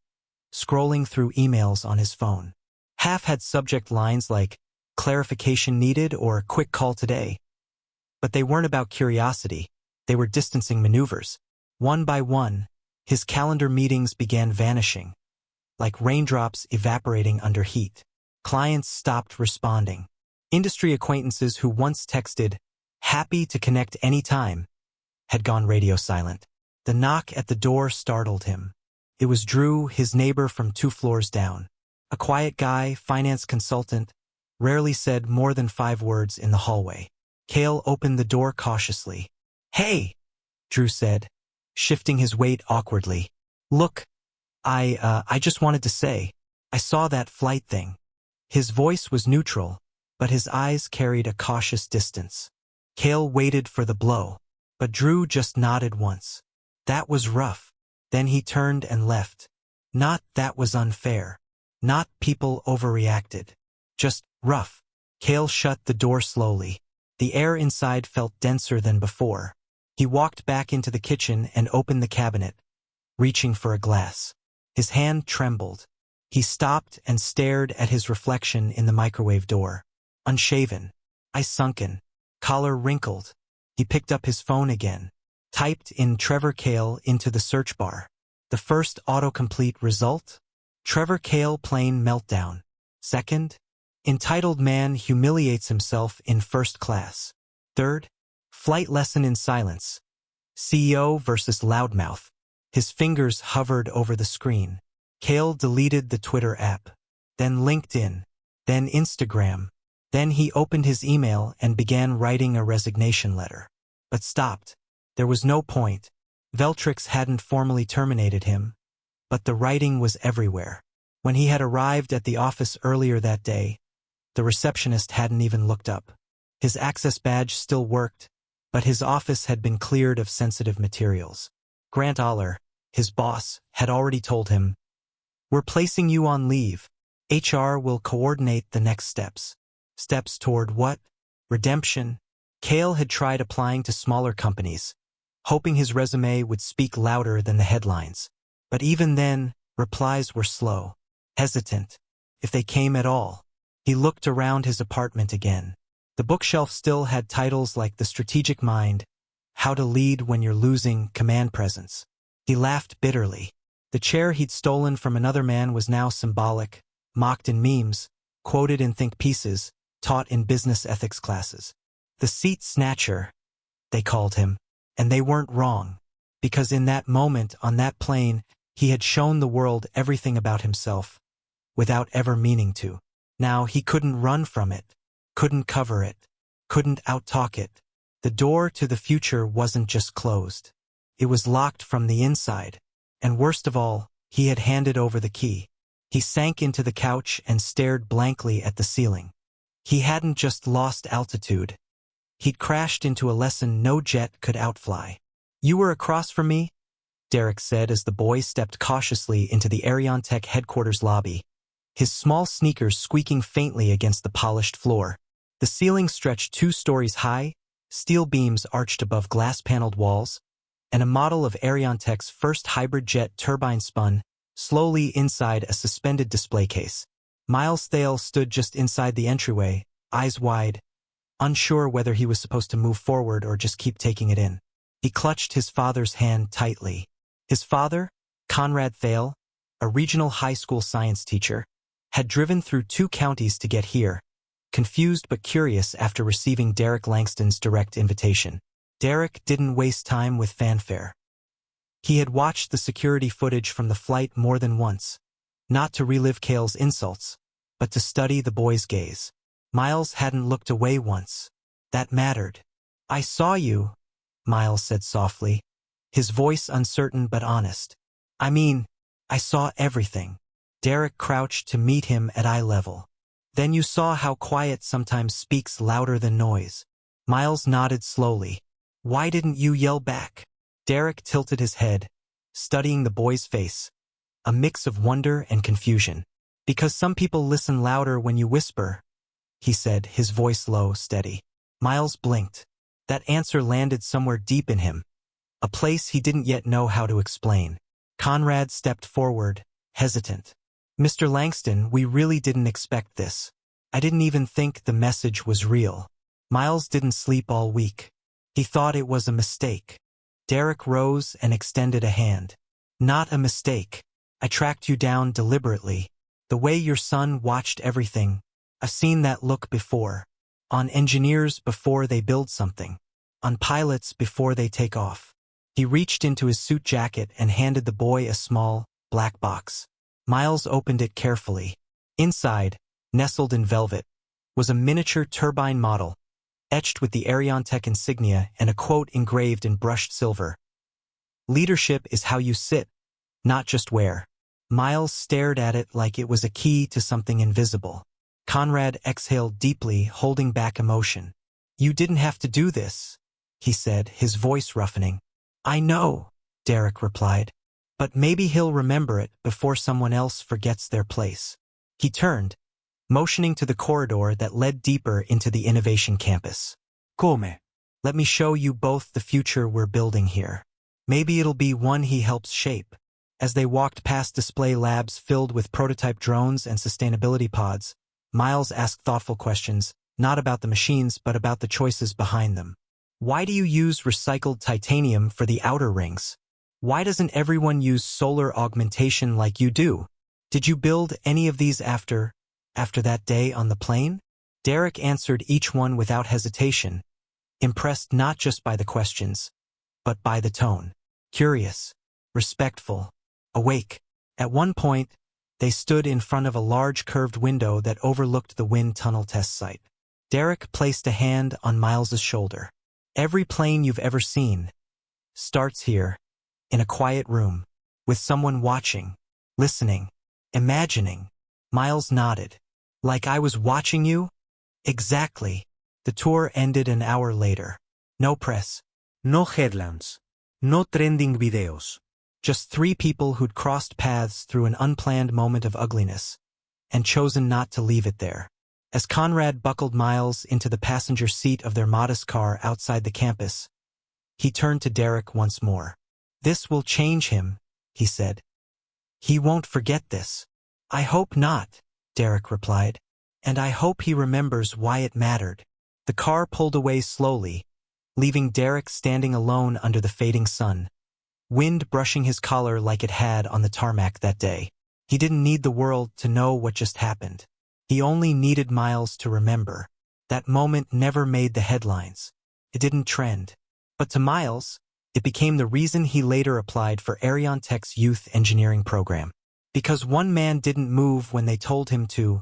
scrolling through emails on his phone. Half had subject lines like, "Clarification needed" or "Quick call today." But they weren't about curiosity. They were distancing maneuvers. One by one, his calendar meetings began vanishing, like raindrops evaporating under heat. Clients stopped responding. Industry acquaintances who once texted, "Happy to connect anytime," had gone radio silent. The knock at the door startled him. It was Drew, his neighbor from 2 floors down. A quiet guy, finance consultant, rarely said more than 5 words in the hallway. Cale opened the door cautiously. "Hey," Drew said, shifting his weight awkwardly. "Look, I just wanted to say, I saw that flight thing." His voice was neutral, but his eyes carried a cautious distance. Cale waited for the blow, but Drew just nodded once. That was rough. Then he turned and left. Not that was unfair. Not people overreacted. Just rough. Cale shut the door slowly. The air inside felt denser than before. He walked back into the kitchen and opened the cabinet, reaching for a glass. His hand trembled. He stopped and stared at his reflection in the microwave door. Unshaven, eyes sunken, collar wrinkled. He picked up his phone again, typed in Trevor Cale into the search bar. The first autocomplete result? Trevor Cale plane meltdown. Second? Entitled man humiliates himself in first class. Third? Flight lesson in silence. CEO versus loudmouth. His fingers hovered over the screen. Cale deleted the Twitter app, then LinkedIn, then Instagram. Then he opened his email and began writing a resignation letter. But stopped. There was no point. Veltrix hadn't formally terminated him, but the writing was everywhere. When he had arrived at the office earlier that day, the receptionist hadn't even looked up. His access badge still worked, but his office had been cleared of sensitive materials. Grant Aller, his boss, had already told him, "We're placing you on leave. HR will coordinate the next steps." Steps toward what? Redemption? Cale had tried applying to smaller companies, hoping his resume would speak louder than the headlines. But even then, replies were slow, hesitant, if they came at all. He looked around his apartment again. The bookshelf still had titles like The Strategic Mind, How to Lead When You're Losing Command Presence. He laughed bitterly. The chair he'd stolen from another man was now symbolic, mocked in memes, quoted in think pieces, taught in business ethics classes. The seat snatcher, they called him, and they weren't wrong, because in that moment on that plane, he had shown the world everything about himself, without ever meaning to. Now he couldn't run from it, couldn't cover it, couldn't outtalk it. The door to the future wasn't just closed. It was locked from the inside, and worst of all, he had handed over the key. He sank into the couch and stared blankly at the ceiling. He hadn't just lost altitude. He'd crashed into a lesson no jet could outfly. "You were across from me?" Derek said as the boy stepped cautiously into the ArianeTech headquarters lobby, his small sneakers squeaking faintly against the polished floor. The ceiling stretched 2 stories high, steel beams arched above glass-paneled walls, and a model of ArianeTech's first hybrid jet turbine spun slowly inside a suspended display case. Miles Thale stood just inside the entryway, eyes wide, unsure whether he was supposed to move forward or just keep taking it in. He clutched his father's hand tightly. His father, Conrad Thale, a regional high school science teacher, had driven through 2 counties to get here, confused but curious after receiving Derek Langston's direct invitation. Derek didn't waste time with fanfare. He had watched the security footage from the flight more than once, not to relive Cale's insults, but to study the boy's gaze. Miles hadn't looked away once. That mattered. "I saw you," Miles said softly, his voice uncertain but honest. "I mean, I saw everything." Derek crouched to meet him at eye level. "Then you saw how quiet sometimes speaks louder than noise." Miles nodded slowly. "Why didn't you yell back?" Derek tilted his head, studying the boy's face, a mix of wonder and confusion. "Because some people listen louder when you whisper," he said, his voice low, steady. Miles blinked. That answer landed somewhere deep in him, a place he didn't yet know how to explain. Conrad stepped forward, hesitant. "Mr. Langston, we really didn't expect this. I didn't even think the message was real." Miles didn't sleep all week. He thought it was a mistake. Derek rose and extended a hand. "Not a mistake. I tracked you down deliberately. The way your son watched everything. I've seen that look before. On engineers before they build something. On pilots before they take off." He reached into his suit jacket and handed the boy a small, black box. Miles opened it carefully. Inside, nestled in velvet, was a miniature turbine model, etched with the ArianeTech insignia and a quote engraved in brushed silver. "Leadership is how you sit, not just where." Miles stared at it like it was a key to something invisible. Conrad exhaled deeply, holding back emotion. "You didn't have to do this," he said, his voice roughening. "I know," Derek replied. "But maybe he'll remember it before someone else forgets their place." He turned, motioning to the corridor that led deeper into the innovation campus. "Come. Let me show you both the future we're building here. Maybe it'll be one he helps shape." As they walked past display labs filled with prototype drones and sustainability pods, Miles asked thoughtful questions, not about the machines but about the choices behind them. "Why do you use recycled titanium for the outer rings? Why doesn't everyone use solar augmentation like you do? Did you build any of these after that day on the plane?" Derek answered each one without hesitation, impressed not just by the questions, but by the tone. Curious, respectful, awake. At one point, they stood in front of a large curved window that overlooked the wind tunnel test site. Derek placed a hand on Miles's shoulder. "Every plane you've ever seen starts here, in a quiet room, with someone watching, listening, imagining." Miles nodded. "Like I was watching you?" "Exactly." The tour ended an hour later. No press. No headlines. No trending videos. Just 3 people who'd crossed paths through an unplanned moment of ugliness, and chosen not to leave it there. As Conrad buckled Miles into the passenger seat of their modest car outside the campus, he turned to Derek once more. "This will change him," he said. "He won't forget this." "I hope not," Derek replied. "And I hope he remembers why it mattered." The car pulled away slowly, leaving Derek standing alone under the fading sun, wind brushing his collar like it had on the tarmac that day. He didn't need the world to know what just happened. He only needed Miles to remember. That moment never made the headlines. It didn't trend. But to Miles, it became the reason he later applied for ArianeTech's youth engineering program. Because one man didn't move when they told him to,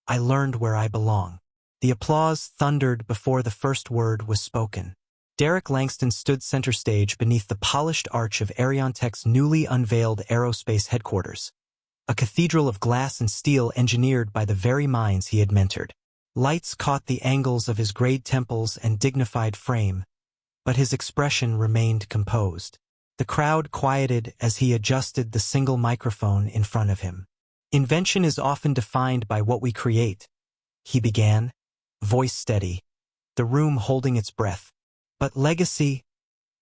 I learned where I belong. The applause thundered before the first word was spoken. Derek Langston stood center stage beneath the polished arch of ArianeTech's newly unveiled aerospace headquarters, a cathedral of glass and steel engineered by the very minds he had mentored. Lights caught the angles of his grayed temples and dignified frame, but his expression remained composed. The crowd quieted as he adjusted the single microphone in front of him. Invention is often defined by what we create, he began, voice steady, the room holding its breath. But legacy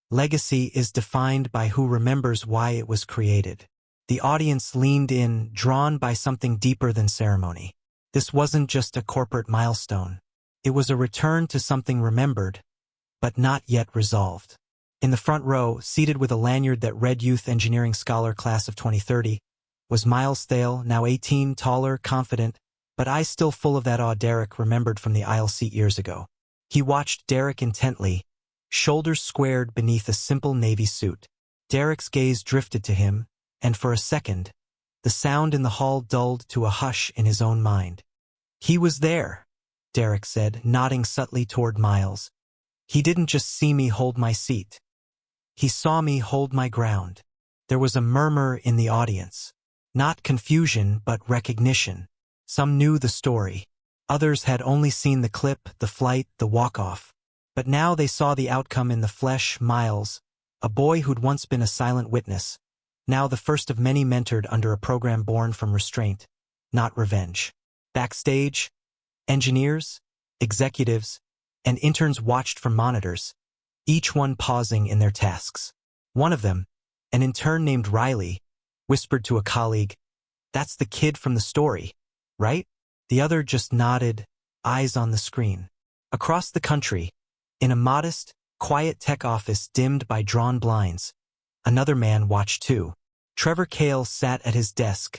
is defined by who remembers why it was created. The audience leaned in, drawn by something deeper than ceremony. This wasn't just a corporate milestone. It was a return to something remembered, but not yet resolved. In the front row, seated with a lanyard that read Youth Engineering Scholar Class of 2030, was Miles Thale, now 18, taller, confident, but eyes still full of that awe Derek remembered from the aisle seat years ago. He watched Derek intently, shoulders squared beneath a simple navy suit. Derek's gaze drifted to him, and for a second, the sound in the hall dulled to a hush in his own mind. He was there, Derek said, nodding subtly toward Miles. He didn't just see me hold my seat. He saw me hold my ground. There was a murmur in the audience. Not confusion, but recognition. Some knew the story. Others had only seen the clip, the flight, the walk-off. But now they saw the outcome in the flesh. Miles, a boy who'd once been a silent witness, now the first of many mentored under a program born from restraint, not revenge. Backstage, engineers, executives, and interns watched from monitors, each one pausing in their tasks. One of them, an intern named Riley, whispered to a colleague, "That's the kid from the story, right?" The other just nodded, eyes on the screen. Across the country, in a modest, quiet tech office dimmed by drawn blinds, another man watched too. Trevor Cale sat at his desk,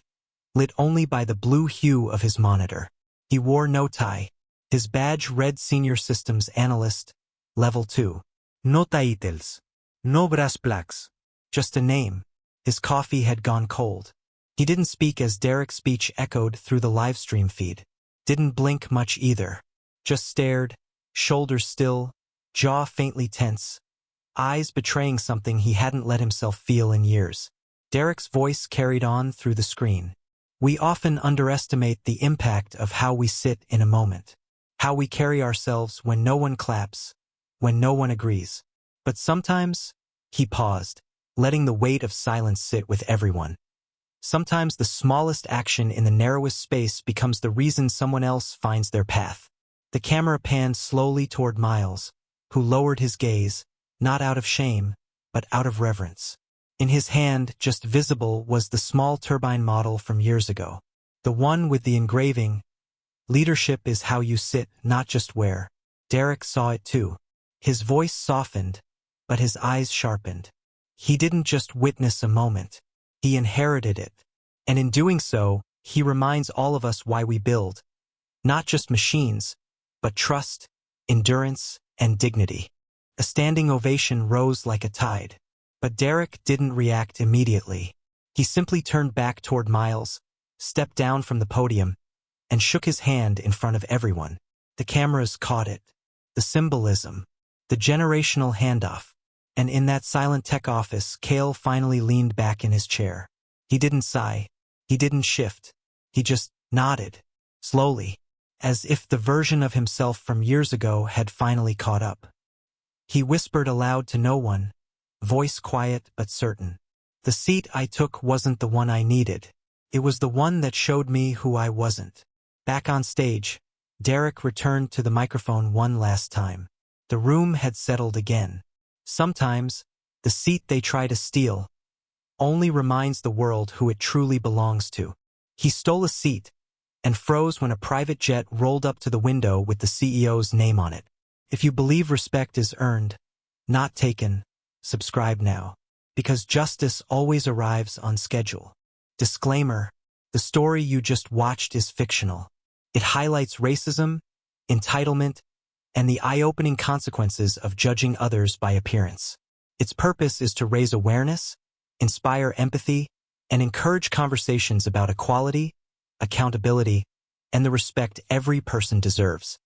lit only by the blue hue of his monitor. He wore no tie. His badge read Senior Systems Analyst, Level 2. No titles, no brass plaques, just a name. His coffee had gone cold. He didn't speak as Derek's speech echoed through the livestream feed. Didn't blink much either. Just stared, shoulders still, jaw faintly tense, eyes betraying something he hadn't let himself feel in years. Derek's voice carried on through the screen. We often underestimate the impact of how we sit in a moment, how we carry ourselves when no one claps, when no one agrees. But sometimes, he paused, letting the weight of silence sit with everyone. Sometimes the smallest action in the narrowest space becomes the reason someone else finds their path. The camera panned slowly toward Miles, who lowered his gaze, not out of shame, but out of reverence. In his hand, just visible, was the small turbine model from years ago. The one with the engraving, "Leadership is how you sit, not just where." Derek saw it too. His voice softened, but his eyes sharpened. He didn't just witness a moment. He inherited it. And in doing so, he reminds all of us why we build. Not just machines, but trust, endurance, and dignity. A standing ovation rose like a tide. But Derek didn't react immediately. He simply turned back toward Miles, stepped down from the podium, and shook his hand in front of everyone. The cameras caught it. The symbolism. The generational handoff. And in that silent tech office, Cale finally leaned back in his chair. He didn't sigh. He didn't shift. He just nodded, slowly, as if the version of himself from years ago had finally caught up. He whispered aloud to no one, voice quiet but certain. The seat I took wasn't the one I needed. It was the one that showed me who I wasn't. Back on stage, Derek returned to the microphone one last time. The room had settled again. Sometimes, the seat they try to steal only reminds the world who it truly belongs to. He stole a seat and froze when a private jet rolled up to the window with the CEO's name on it. If you believe respect is earned, not taken, subscribe now. Because justice always arrives on schedule. Disclaimer: the story you just watched is fictional. It highlights racism, entitlement, and the eye-opening consequences of judging others by appearance. Its purpose is to raise awareness, inspire empathy, and encourage conversations about equality, accountability, and the respect every person deserves.